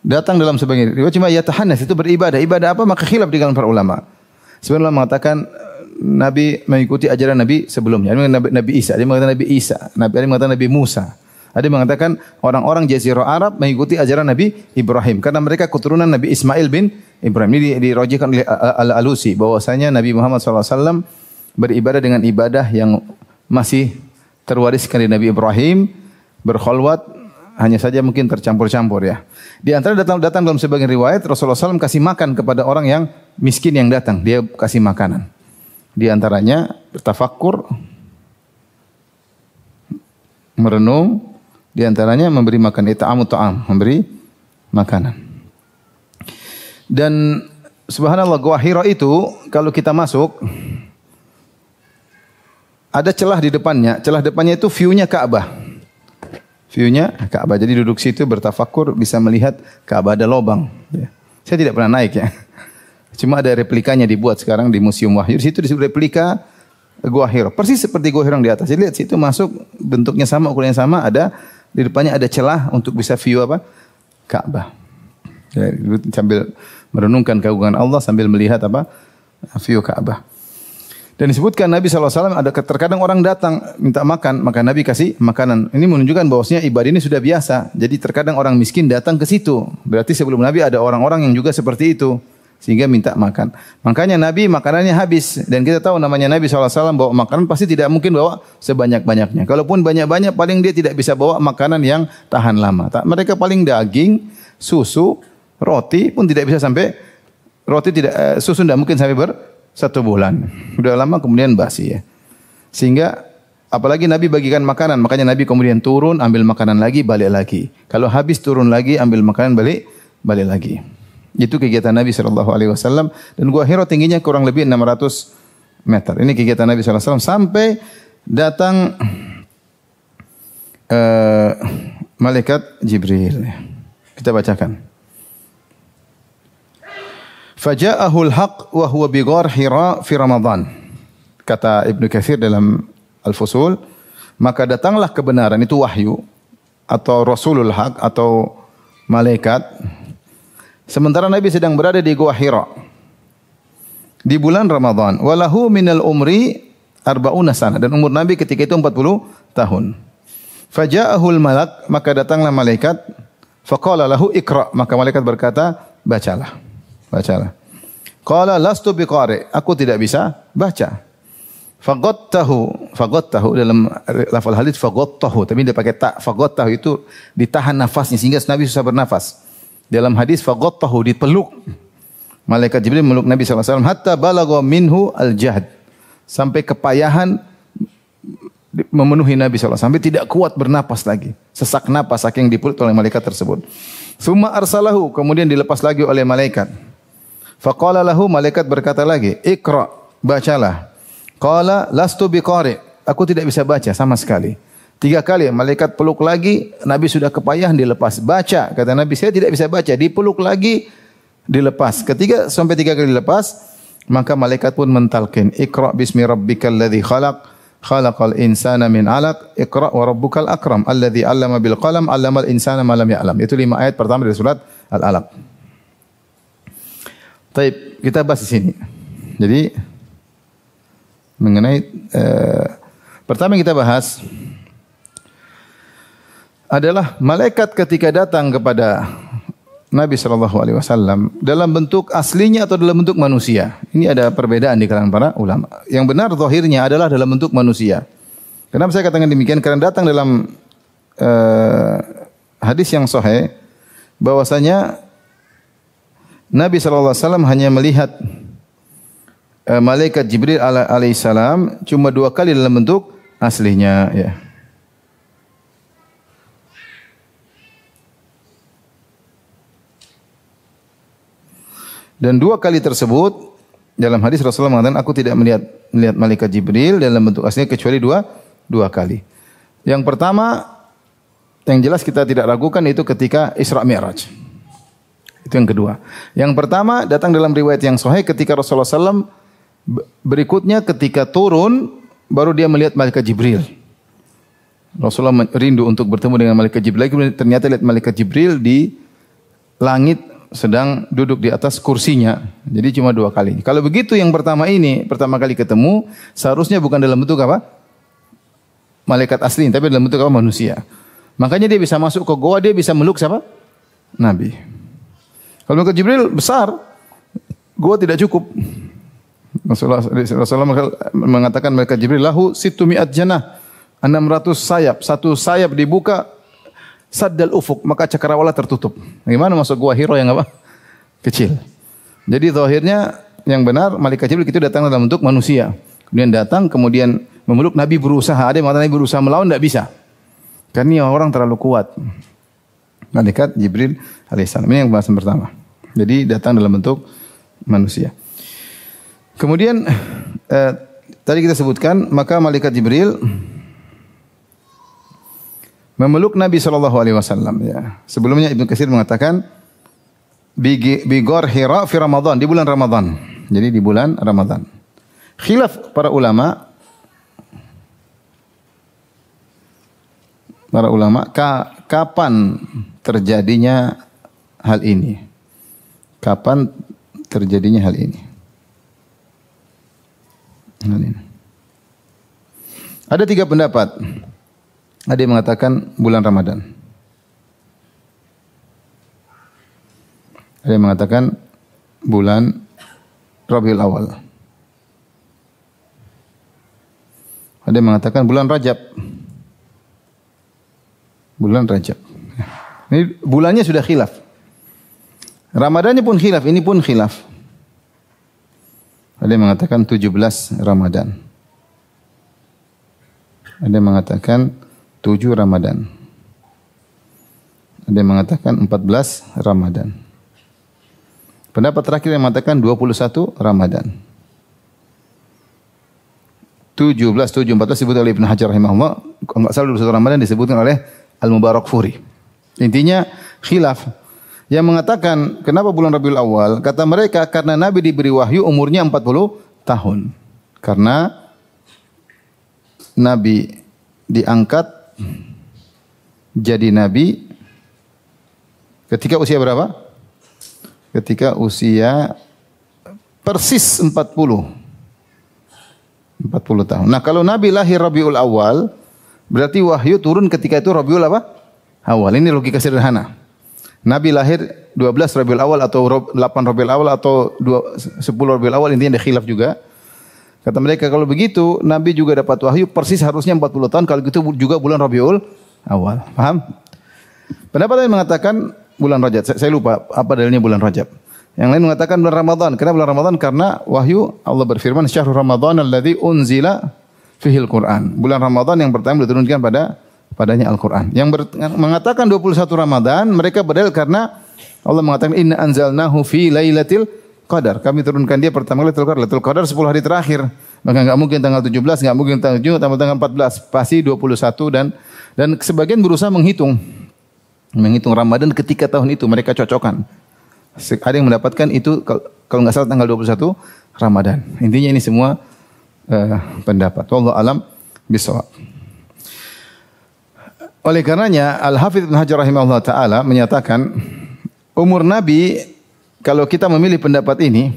Datang dalam sebagian riwayat cuma yatahannas, itu beribadah. Ibadah apa? Maka khilaf di kalangan para ulama. Sebenarnya mengatakan Nabi mengikuti ajaran Nabi sebelumnya. Ada yang mengatakan Nabi Isa, ada yang mengatakan Nabi Isa, ada yang mengatakan Nabi Musa. Ada yang mengatakan orang-orang Jazirah Arab mengikuti ajaran Nabi Ibrahim karena mereka keturunan Nabi Ismail bin Ibrahim. Ini dirojihkan oleh Al-Alusi bahwasanya Nabi Muhammad SAW beribadah dengan ibadah yang masih terwariskan dari Nabi Ibrahim, berkholwat, hanya saja mungkin tercampur-campur ya. Di antara datang dalam sebagian riwayat Rasulullah SAW kasih makan kepada orang yang miskin yang datang, dia kasih makanan. Di antaranya bertafakkur, merenung, di antaranya memberi makan, it'amu ta'am, memberi makanan. Dan subhanallah Gua Hira itu kalau kita masuk ada celah di depannya. Celah depannya itu view-nya Ka'bah. View-nya Ka'bah. Jadi duduk situ bertafakkur bisa melihat Ka'bah, ada lubang. Ya. Saya tidak pernah naik ya. Cuma ada replikanya dibuat sekarang di Museum Wahyu. Di situ disebut replika Gua Hira. Persis seperti Gua Hira yang di atas. Jadi lihat situ masuk bentuknya sama, ukurannya sama, ada di depannya ada celah untuk bisa view apa? Ka'bah. Ya, sambil merenungkan keagungan Allah sambil melihat apa? View Ka'bah. Dan disebutkan Nabi SAW ada terkadang orang datang minta makan, maka Nabi kasih makanan. Ini menunjukkan bahwasanya ibadah ini sudah biasa. Jadi terkadang orang miskin datang ke situ. Berarti sebelum Nabi ada orang-orang yang juga seperti itu. Sehingga minta makan. Makanya Nabi makanannya habis. Dan kita tahu namanya Nabi SAW bawa makanan pasti tidak mungkin bawa sebanyak-banyaknya. Kalaupun banyak-banyak paling dia tidak bisa bawa makanan yang tahan lama. Mereka paling daging, susu, roti pun tidak bisa sampai, susu tidak mungkin sampai 1 bulan. Sudah lama kemudian basi ya. Sehingga apalagi Nabi bagikan makanan, makanya Nabi kemudian turun ambil makanan lagi, balik lagi. Kalau habis turun lagi ambil makanan, balik lagi. Itu kegiatan Nabi SAW. Dan Gua Hira tingginya kurang lebih 600 meter. Ini kegiatan Nabi SAW sampai datang malaikat Jibril. Kita bacakan. Faja'ahul haq wa huwa bi ghar Hira fi Ramadan. Kata Ibnu Katsir dalam Al-Fusul, maka datanglah kebenaran, itu wahyu. atau Rasulul Haq atau malaikat. Sementara Nabi sedang berada di Gua Hira di bulan Ramadan. Walahu minal umri arba'una sana, dan umur Nabi ketika itu 40 tahun. Faja'ahul malak, maka datanglah malaikat. Faqala lahu iqra, maka malaikat berkata, bacalah. Bacalah. Qala lastu biqari, aku tidak bisa baca. Faghattahu dalam lafal hadis faghattahu, tapi dia pakai ta. Faghattahu itu ditahan nafasnya sehingga Nabi susah bernafas. Dalam hadis faghattahu, dipeluk. Malaikat Jibril meluk Nabi SAW hatta balagha minhu al-jahd, sampai kepayahan memenuhi Nabi SAW, sampai tidak kuat bernapas lagi, sesak napas saking dipeluk oleh malaikat tersebut. Summa arsalahu, kemudian dilepas lagi oleh malaikat. Faqala lahu, malaikat berkata lagi, iqra, bacalah. Qala lastu biqari, aku tidak bisa baca sama sekali. 3 kali malaikat peluk lagi, Nabi sudah kepayahan, dilepas. Baca, kata Nabi, saya tidak bisa baca. Dipeluk lagi, dilepas. 3 kali dilepas, maka malaikat pun mentalkin, iqra bismi rabbikal ladzi khalaq, khalaqal insana min 'alaq, iqra wa rabbukal akram, alladzi 'allama bil qalam, 'allamal insana ma lam ya'lam. Itu 5 ayat pertama dari surat Al-Alaq. Baik, kita bahas di sini. Jadi mengenai pertama yang kita bahas adalah malaikat ketika datang kepada Nabi SAW dalam bentuk aslinya atau dalam bentuk manusia. Ini ada perbedaan di kalangan para ulama. Yang benar zahirnya adalah dalam bentuk manusia. Kenapa saya katakan demikian? Karena datang dalam hadis yang sahih bahwasanya Nabi SAW hanya melihat malaikat Jibril alaihissalam cuma 2 kali dalam bentuk aslinya, ya. Dan 2 kali tersebut dalam hadis Rasulullah mengatakan, aku tidak melihat malaikat Jibril dalam bentuk aslinya kecuali dua kali. Yang pertama, yang jelas kita tidak ragukan, itu ketika Isra Mi'raj. Itu yang kedua. Yang pertama datang dalam riwayat yang sahih ketika Rasulullah SAW, berikutnya ketika turun baru dia melihat malaikat Jibril. Rasulullah rindu untuk bertemu dengan malaikat Jibril. Ternyata lihat malaikat Jibril di langit sedang duduk di atas kursinya. Jadi cuma 2 kali. Kalau begitu yang pertama kali ketemu, seharusnya bukan dalam bentuk apa? Malaikat asli, tapi dalam bentuk apa? Manusia. Makanya dia bisa masuk ke goa, dia bisa meluk siapa? Nabi. Kalau malaikat Jibril besar, goa tidak cukup. Rasulullah mengatakan malaikat Jibril lahu 600 janah, 600 sayap. Satu sayap dibuka, saddal ufuk, maka cakrawala tertutup. Bagaimana masuk gua Hira yang apa? Kecil. Jadi zahirnya yang benar malaikat Jibril itu datang dalam bentuk manusia. Kemudian datang, kemudian memeluk. Nabi berusaha, ada yang mengatakan Nabi berusaha melawan, tidak bisa. Karena orang terlalu kuat. Malaikat Jibril alaihissalam. Ini yang bahasan pertama. Jadi datang dalam bentuk manusia. Kemudian tadi kita sebutkan, maka malaikat Jibril memeluk Nabi SAW. Ya. Sebelumnya Ibnu Katsir mengatakan bi Ghar Hira fi Ramadan, di bulan Ramadan. Jadi di bulan Ramadan. Khilaf para ulama kapan terjadinya hal ini? Kapan terjadinya hal ini? Ada 3 pendapat. Ada yang mengatakan bulan Ramadan. Ada yang mengatakan bulan Rabiul Awal. Ada yang mengatakan bulan Rajab. Bulan Rajab. Ini bulannya sudah khilaf. Ramadannya pun khilaf, ini pun khilaf. Ada yang mengatakan 17 Ramadan. Ada yang mengatakan 7 Ramadan. Ada yang mengatakan 14 Ramadan. Pendapat terakhir yang mengatakan 21 Ramadan. 17, 7, 14 disebutkan oleh Ibnu Hajar rahimahullah. Kalau enggak salah 21 Ramadan disebutkan oleh Al-Mubarakfuri. Intinya khilaf. Yang mengatakan kenapa bulan Rabiul Awal? Kata mereka karena Nabi diberi wahyu umurnya 40 tahun. Karena Nabi diangkat jadi nabi ketika usia berapa? Ketika usia persis 40 tahun. Nah, kalau Nabi lahir Rabiul Awal, berarti wahyu turun ketika itu Rabiul apa? Awal. Ini logika sederhana. Nabi lahir 12 Rabiul Awal atau 8 Rabiul Awal atau 10 Rabiul Awal, intinya ada khilaf juga. Kata mereka kalau begitu Nabi juga dapat wahyu persis harusnya 40 tahun, kalau gitu juga bulan Rabiul Awal. Paham? Pendapat lain mengatakan bulan Rajab. Saya lupa apa dalilnya bulan Rajab. Yang lain mengatakan bulan Ramadan. Kenapa bulan Ramadan? Karena wahyu Allah berfirman, "Syahrul Ramadan alladzi unzila fihil Qur'an." Bulan Ramadan yang pertama diturunkan padanya Al-Qur'an. Yang mengatakan 21 Ramadan, mereka berdalil karena Allah mengatakan, "Inna anzalnahu fi lailatul qadar." Kami turunkan dia pertama kali Lailatul Qadar 10 hari terakhir. Maka enggak mungkin tanggal 17, enggak mungkin tanggal 7, tanggal 14, pasti 21 dan sebagian berusaha menghitung Ramadan ketika tahun itu mereka cocokkan. Ada yang mendapatkan itu kalau nggak salah tanggal 21 Ramadan. Intinya ini semua pendapat. Wallahu alam bishawab. Oleh karenanya Al-Hafidz Ibnu Hajar rahimahullah taala menyatakan umur Nabi, kalau kita memilih pendapat ini,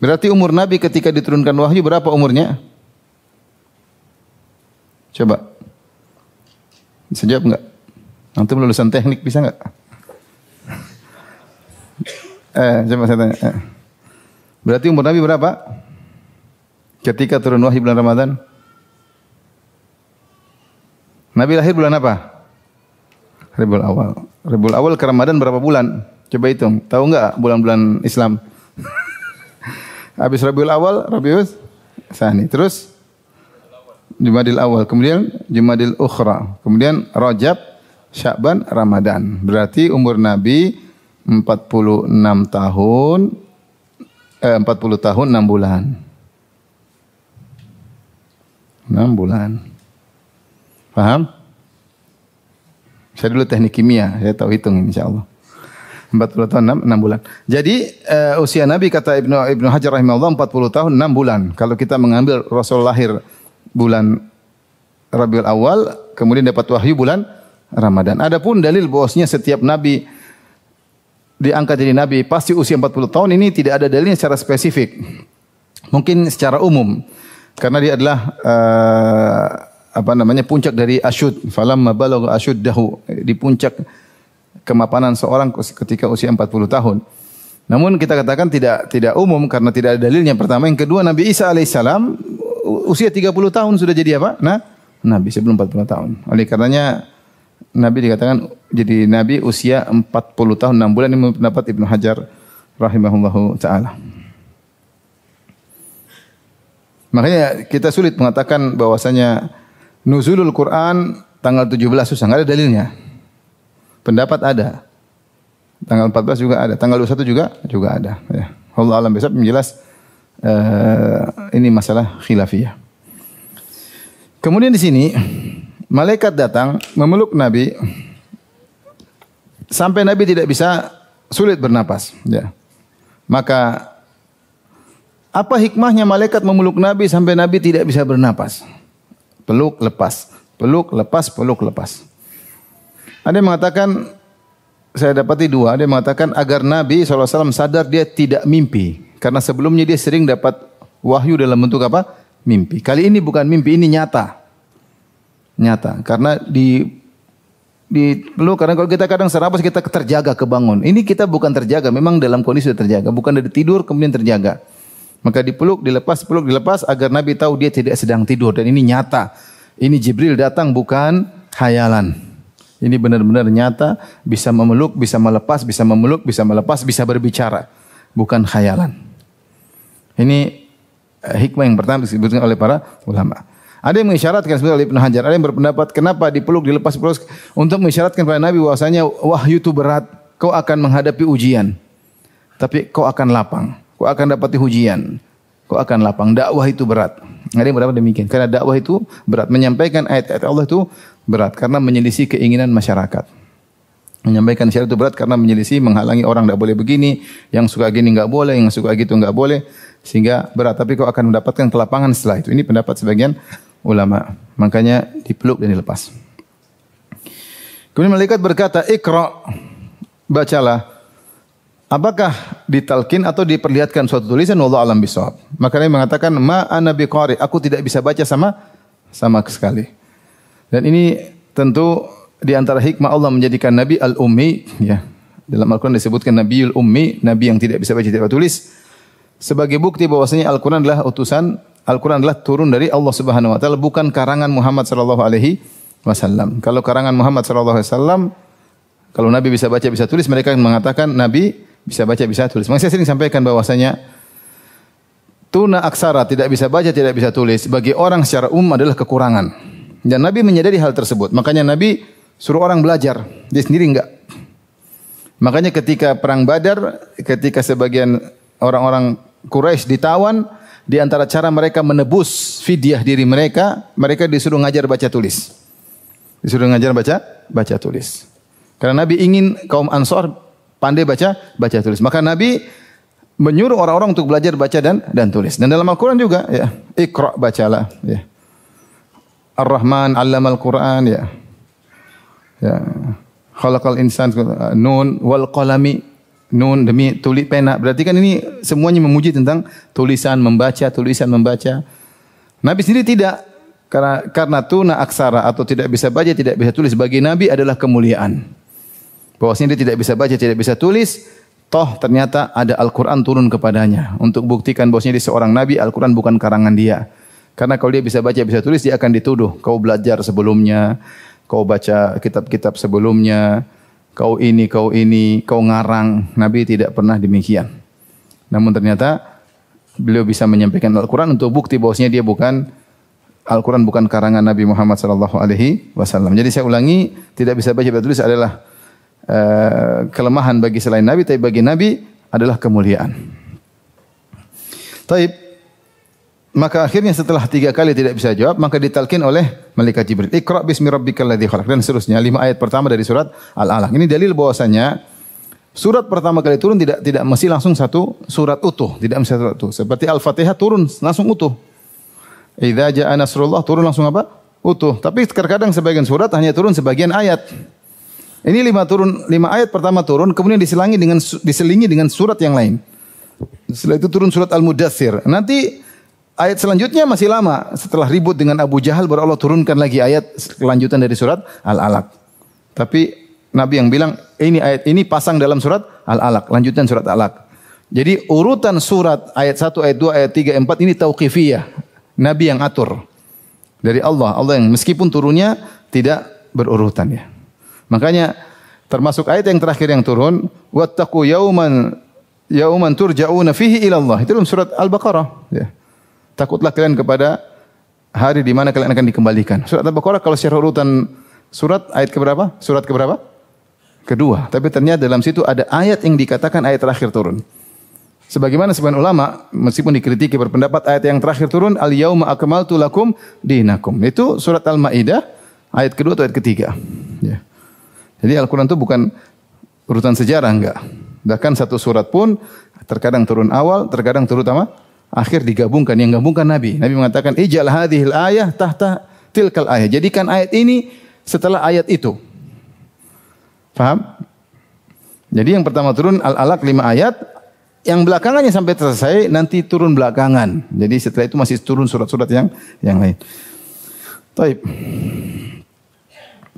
berarti umur Nabi ketika diturunkan wahyu berapa umurnya? Coba. Bisa jawab enggak? Nanti lulusan teknik bisa enggak? Coba saya tanya. Berarti umur Nabi berapa? Ketika turun wahyu bulan Ramadan? Nabi lahir bulan apa? Rabiul Awal. Rabiul Awal ke Ramadan berapa bulan? Coba hitung. Tahu enggak bulan-bulan Islam? Habis Rabiul Awal, Rabiul Tsani. Terus Jumadil Awal, kemudian Jumadil Ukhra, kemudian Rajab, Sya'ban, Ramadan. Berarti umur Nabi 46 tahun 40 tahun 6 bulan. 6 bulan. Paham? Saya dulu teknik kimia, saya tahu hitung insyaallah. 40 tahun 6 bulan. Jadi usia Nabi kata Ibnu Hajar rahimahullah 40 tahun 6 bulan. Kalau kita mengambil Rasul lahir bulan Rabiul Awal, kemudian dapat wahyu bulan Ramadan. Adapun dalil bahwasanya setiap nabi diangkat jadi nabi pasti usia 40 tahun, ini tidak ada dalilnya secara spesifik. Mungkin secara umum karena dia adalah puncak dari asyud. Falamma balagha asyuddahu, di puncak kemapanan seorang ketika usia 40 tahun. Namun kita katakan tidak umum karena tidak ada dalilnya. Pertama, yang kedua Nabi Isa alaihissalam usia 30 tahun sudah jadi apa? Nabi sebelum 40 tahun. Oleh karenanya Nabi dikatakan jadi Nabi usia 40 tahun 6 bulan. Ini pendapat Ibnu Hajar rahimahullahu ta'ala. Makanya kita sulit mengatakan bahwasanya nuzulul Quran tanggal 17 susah. Nggak ada dalilnya. Pendapat ada. Tanggal 14 juga ada. Tanggal 21 juga ada. Ya. Allah alam besar menjelas ini masalah khilafiyah. Kemudian di sini malaikat datang memeluk Nabi sampai Nabi tidak bisa, sulit bernapas. Ya. Maka apa hikmahnya malaikat memeluk Nabi sampai Nabi tidak bisa bernapas? Peluk lepas, peluk lepas, peluk lepas. Ada yang mengatakan, saya dapati dua. Ada yang mengatakan agar Nabi SAW sadar dia tidak mimpi, karena sebelumnya dia sering dapat wahyu dalam bentuk apa? Mimpi. Kali ini bukan mimpi, ini nyata. Nyata, karena peluk, karena kalau kita kadang serabas kita terjaga kebangun. Ini kita bukan terjaga, memang dalam kondisi sudah terjaga, bukan dari tidur kemudian terjaga. Maka dipeluk, dilepas, peluk, dilepas agar Nabi tahu dia tidak sedang tidur dan ini nyata. Ini Jibril datang bukan khayalan. Ini benar-benar nyata, bisa memeluk, bisa melepas, bisa memeluk, bisa melepas, bisa berbicara, bukan khayalan. Ini hikmah yang pertama disebutkan oleh para ulama. Ada yang mengisyaratkan sebenarnya oleh Ibnu Hajar, ada yang berpendapat kenapa dipeluk, dilepas, peluk untuk mengisyaratkan kepada Nabi bahwasanya wahyu itu berat, kau akan menghadapi ujian. Tapi kau akan lapang, kau akan dapati ujian, kau akan lapang. Dakwah itu berat. Ada yang berpendapat demikian, karena dakwah itu berat, menyampaikan ayat-ayat Allah itu berat karena menyelisih keinginan masyarakat. Menyampaikan syarat itu berat karena menyelisih, menghalangi orang tidak boleh begini, yang suka gini enggak boleh, yang suka gitu enggak boleh, sehingga berat. Tapi kau akan mendapatkan kelapangan setelah itu. Ini pendapat sebagian ulama. Makanya dipeluk dan dilepas. Kemudian malaikat berkata, "Iqra." Bacalah. Apakah ditalkin atau diperlihatkan suatu tulisan? Wallahu a'lam bishawab. Maka Nabi mengatakan, "Ma ana biqari." Aku tidak bisa baca sama sekali. Dan ini tentu di antara hikmah Allah menjadikan Nabi al-ummi, ya. Dalam Al-Qur'an disebutkan Nabiul Ummi, nabi yang tidak bisa baca tidak tulis, sebagai bukti bahwasanya Al-Qur'an adalah utusan, Al-Qur'an adalah turun dari Allah Subhanahu wa taala, bukan karangan Muhammad sallallahu alaihi wasallam. Kalau karangan Muhammad sallallahu alaihi wasallam, kalau Nabi bisa baca bisa tulis, mereka akan mengatakan Nabi bisa baca bisa tulis. Maka saya sering sampaikan bahwasanya tuna aksara, tidak bisa baca tidak bisa tulis, bagi orang secara umum adalah kekurangan. Dan Nabi menyadari hal tersebut. Makanya Nabi suruh orang belajar, dia sendiri enggak. Makanya ketika perang Badar, ketika sebagian orang-orang Quraisy ditawan, di antara cara mereka menebus fidyah diri mereka, mereka disuruh ngajar baca tulis. Disuruh ngajar baca tulis. Karena Nabi ingin kaum Ansar pandai baca tulis. Maka Nabi menyuruh orang-orang untuk belajar baca dan tulis. Dan dalam Al-Qur'an juga, ya, Iqra, bacalah, ya. Ar-Rahman 'allamal Qur'an, ya. Ya. Khalaqal insan, nun wal qalami, nun demi tulis pena. Berarti kan ini semuanya memuji tentang tulisan membaca. Nabi sendiri tidak, karena tuna aksara atau tidak bisa baca, tidak bisa tulis, bagi Nabi adalah kemuliaan. Bahwasanya dia tidak bisa baca, tidak bisa tulis, toh ternyata ada Al-Qur'an turun kepadanya untuk buktikan bahwasanya dia seorang nabi, Al-Qur'an bukan karangan dia. Karena kalau dia bisa baca, bisa tulis, dia akan dituduh, kau belajar sebelumnya, kau baca kitab-kitab sebelumnya, kau ini, kau ngarang. Nabi tidak pernah demikian. Namun ternyata beliau bisa menyampaikan Al-Quran untuk bukti bahwasanya dia bukan, Al-Quran bukan karangan Nabi Muhammad sallallahu alaihi wasallam. Jadi saya ulangi, tidak bisa baca dan tulis adalah kelemahan bagi selain Nabi, tapi bagi Nabi adalah kemuliaan. Taib. Maka akhirnya setelah 3 kali tidak bisa jawab, maka ditalkin oleh malaikat Jibril. Iqra bismi rabbikal ladzi khalaq, dan seterusnya 5 ayat pertama dari surat Al-Alaq. Ini dalil bahwasanya surat pertama kali turun tidak mesti langsung satu surat utuh, tidak mesti surat utuh. Seperti Al-Fatihah turun langsung utuh. Idza jaa nasrullah turun langsung apa? Utuh. Tapi terkadang sebagian surat hanya turun sebagian ayat. Ini 5 ayat pertama turun, kemudian diselingi dengan surat yang lain. Setelah itu turun surat Al-Mudaththir. Nanti ayat selanjutnya masih lama. Setelah ribut dengan Abu Jahal, baru Allah turunkan lagi ayat kelanjutan dari surat Al-Alaq. Tapi Nabi yang bilang, ini ayat ini pasang dalam surat Al-Alaq, lanjutan surat Al-Alaq. Jadi urutan surat ayat 1, ayat 2, ayat 3, 4 ini tauqifiyah. Nabi yang atur. Dari Allah. Allah yang meskipun turunnya tidak berurutan, ya. Makanya termasuk ayat yang terakhir yang turun, wattaqu yauman turja'una fihi ila Allah. Itu dalam surat Al-Baqarah, ya. Takutlah kalian kepada hari di mana kalian akan dikembalikan. Surat Al-Baqarah kalau secara urutan surat ayat keberapa? Surat keberapa? Kedua. Tapi ternyata dalam situ ada ayat yang dikatakan ayat terakhir turun. Sebagaimana sebagian ulama meskipun dikritiki berpendapat ayat yang terakhir turun al-yauma akmaltu lakum dinakum. Itu surat Al-Maidah ayat kedua atau ayat ketiga. Ya. Jadi Al-Quran itu bukan urutan sejarah, enggak. Bahkan satu surat pun terkadang turun awal, terkadang turun akhir digabungkan. Yang gabungkan Nabi. Nabi mengatakan, ij'al hadhil ayah tahta tilkal ayah. Jadikan ayat ini setelah ayat itu. Faham? Jadi yang pertama turun Al-Alaq 5 ayat. Yang belakangannya sampai selesai, nanti turun belakangan. Jadi setelah itu masih turun surat-surat yang lain. Taib.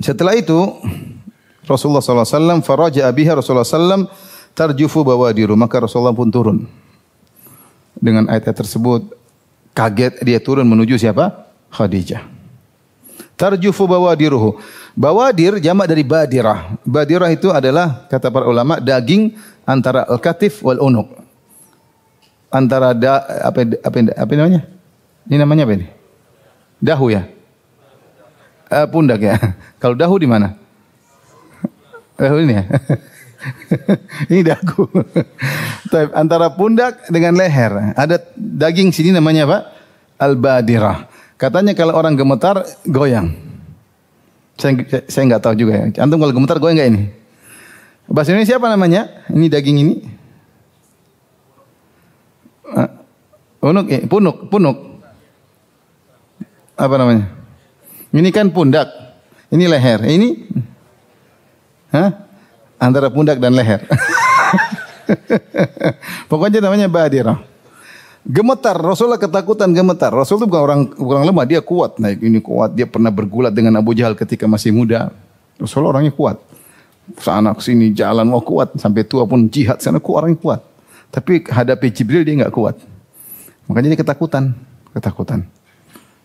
Setelah itu, Rasulullah SAW, faraja'a biha Rasulullah SAW, tarjufu bawadiru. Maka Rasulullah pun turun. Dengan ayat-ayat tersebut, kaget dia turun menuju siapa? Khadijah. Tarjufu bawadiruhu. Bawadir jamak dari badirah. Badirah itu adalah, kata para ulama, daging antara al-katif wal unuq. Antara apa namanya? Ini namanya apa ini? Dahu ya? Pundak ya. Kalau dahu di mana? Dahu ini ya. Ini dagu. Antara pundak dengan leher. Ada daging sini namanya apa? Al-badirah. Katanya kalau orang gemetar, goyang. Saya nggak tahu juga ya. Antum kalau gemetar goyang nggak ini? Bahasa Indonesia siapa namanya? Ini daging ini. Punuk. Apa namanya? Ini kan pundak. Ini leher. Ini Hah? Antara pundak dan leher. Pokoknya namanya badirah. Gemetar, Rasulullah ketakutan, gemetar. Rasul itu bukan orang lemah, dia kuat. Naik ini kuat, dia pernah bergulat dengan Abu Jahal ketika masih muda. Rasulullah orangnya kuat. Sana sini jalan mau kuat, sampai tua pun jihad sana orangnya kuat. Tapi hadapi Jibril dia enggak kuat. Makanya dia ketakutan.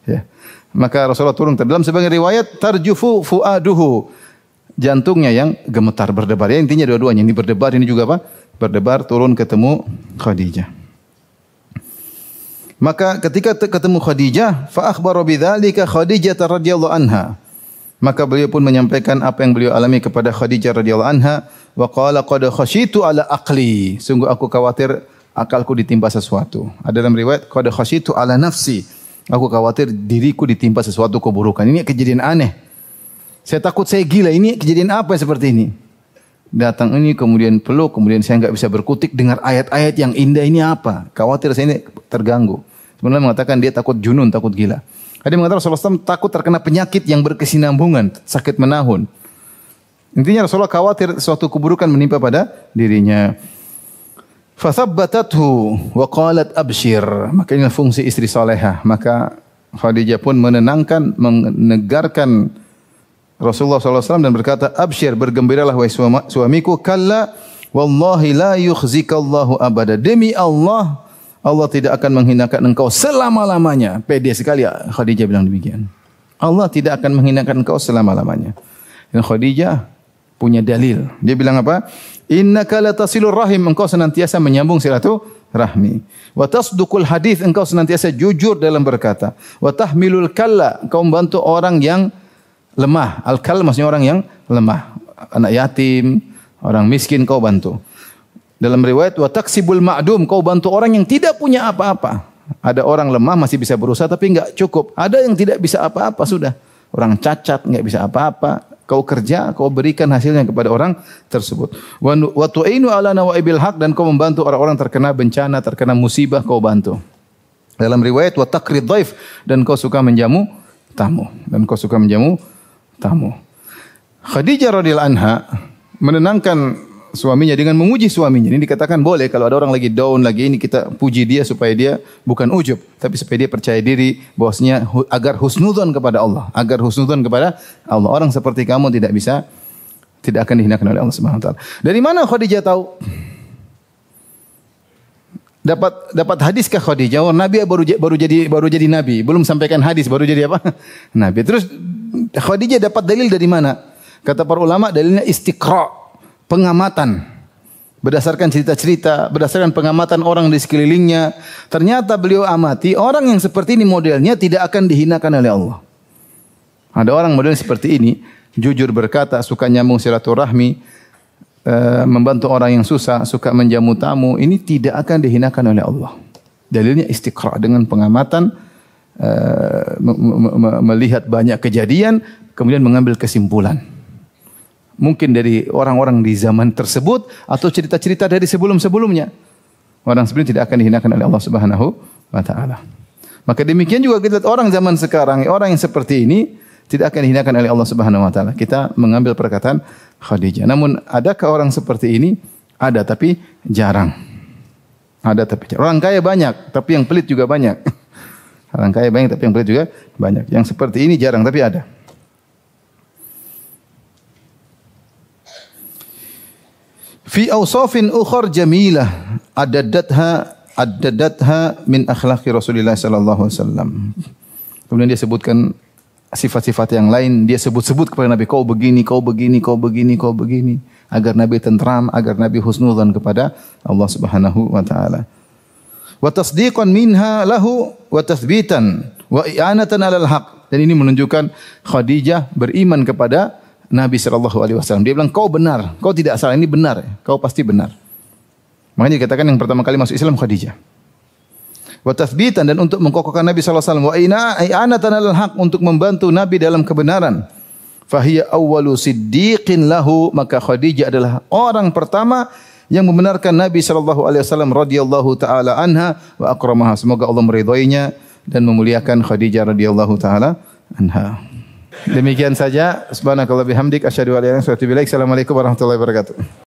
Ya. Maka Rasulullah turun dalam sebagian riwayat tarjufu fuaduhu. Jantungnya yang gemetar berdebar. Ya, intinya dua-duanya ini berdebar, ini juga apa? Berdebar turun ketemu Khadijah. Maka ketika ketemu Khadijah, fa akhbara bidzalika Khadijah radhiyallahu anha. Maka beliau pun menyampaikan apa yang beliau alami kepada Khadijah radhiyallahu anha, wa qala qad khasyitu ala aqli. Sungguh aku khawatir akalku ditimpa sesuatu. Ada dalam riwayat qad khasyitu ala nafsi. Aku khawatir diriku ditimpa sesuatu keburukan. Ini kejadian aneh. Saya takut saya gila. Ini kejadian apa seperti ini? Datang ini kemudian peluk, kemudian saya enggak bisa berkutik dengar ayat-ayat yang indah, ini apa? Khawatir saya ini terganggu. Sebenarnya mengatakan dia takut junun, takut gila. Ada yang mengatakan Rasulullah SAW takut terkena penyakit yang berkesinambungan, sakit menahun. Intinya Rasulullah khawatir suatu keburukan menimpa pada dirinya. Fathabbatathu wa qalat abshir. Maka ini fungsi istri salehah. Maka Khadijah pun menenangkan, menegarkan Rasulullah SAW dan berkata, abshir, bergembiralah wahai suamiku, kalla wallahi la yukhzikallahu abada. Demi Allah, Allah tidak akan menghinakan engkau selama-lamanya. Pede sekali Khadijah bilang demikian. Allah tidak akan menghinakan engkau selama-lamanya. Dan Khadijah punya dalil. Dia bilang apa? Innaka latasilur rahim, engkau senantiasa menyambung silaturahmi. Wa tasduqul hadis, engkau senantiasa jujur dalam berkata. Wa tahmilul kalla, engkau membantu orang yang lemah. Al-kal maksudnya orang yang lemah. Anak yatim, orang miskin kau bantu. Dalam riwayat wa taksibul ma'dum, kau bantu orang yang tidak punya apa-apa. Ada orang lemah masih bisa berusaha tapi enggak cukup. Ada yang tidak bisa apa-apa sudah. Orang cacat enggak bisa apa-apa. Kau kerja, kau berikan hasilnya kepada orang tersebut. Wa tu'inu ala nawaibil haq, dan kau membantu orang-orang terkena bencana, terkena musibah kau bantu. Dalam riwayat wa taqrid dhaif, dan kau suka menjamu tamu. Khadijah radhiyallahu anha menenangkan suaminya dengan memuji suaminya. Ini dikatakan boleh kalau ada orang lagi down lagi, ini kita puji dia supaya dia bukan ujub, tapi supaya dia percaya diri bahwasanya agar husnudzon kepada Allah, Orang seperti kamu tidak akan dihinakan oleh Allah Subhanahu wa taala. Dari mana Khadijah tahu? Dapat hadiskah Khadijah? Oh, Nabi baru jadi nabi, belum sampaikan hadis, baru jadi apa? Nabi. Terus Khadijah dapat dalil dari mana? Kata para ulama, dalilnya istiqra', pengamatan. Berdasarkan cerita-cerita, berdasarkan pengamatan orang di sekelilingnya, ternyata beliau amati orang yang seperti ini modelnya tidak akan dihinakan oleh Allah. Ada orang model seperti ini, jujur berkata, suka nyambung silaturahmi, membantu orang yang susah, suka menjamu tamu, ini tidak akan dihinakan oleh Allah. Dalilnya istiqra', dengan pengamatan, melihat banyak kejadian, kemudian mengambil kesimpulan. Mungkin dari orang-orang di zaman tersebut atau cerita-cerita dari sebelum-sebelumnya. Orang sebenarnya tidak akan dihinakan oleh Allah Subhanahu wa taala. Maka demikian juga kita lihat orang zaman sekarang, orang yang seperti ini tidak akan dihinakan oleh Allah Subhanahu wa taala. Kita mengambil perkataan Khadijah. Namun adakah orang seperti ini? Ada tapi jarang. Orang kaya banyak, tapi yang pelit juga banyak. Orang kaya banyak tapi yang pelit juga banyak. Yang seperti ini jarang tapi ada. Fi awsafin ukhar jamilah addadatha min akhlaqi Rasulullah sallallahu alaihi wasallam. Kemudian dia sebutkan sifat-sifat yang lain, dia sebut-sebut kepada Nabi, kau begini agar Nabi tentram, agar Nabi husnudzan kepada Allah Subhanahu wa taala. Wa tasdiqan minha lahu wa tathbitan wa i'anatan 'alal haq. Dan ini menunjukkan Khadijah beriman kepada Nabi sallallahu alaihi wasallam. Dia bilang, kau benar, kau tidak salah, ini benar, kau pasti benar. Makanya dikatakan yang pertama kali masuk Islam Khadijah. Wa tathbitan, dan untuk mengkokohkan Nabi sallallahu alaihi wasallam, wa i'anatan 'alal haq, untuk membantu Nabi dalam kebenaran. Fahiya awwalu siddiqin lahu, maka Khadijah adalah orang pertama yang membenarkan Nabi sallallahu alaihi wasallam radhiyallahu taala anha wa akramaha. Semoga Allah meridhoinya dan memuliakan Khadijah radhiyallahu taala anha. Demikian saja. Subhanakallah bihamdik asyhadu an la ilaha illa anta astaghfiruka wa atubu ilaik. Assalamualaikum warahmatullahi wabarakatuh.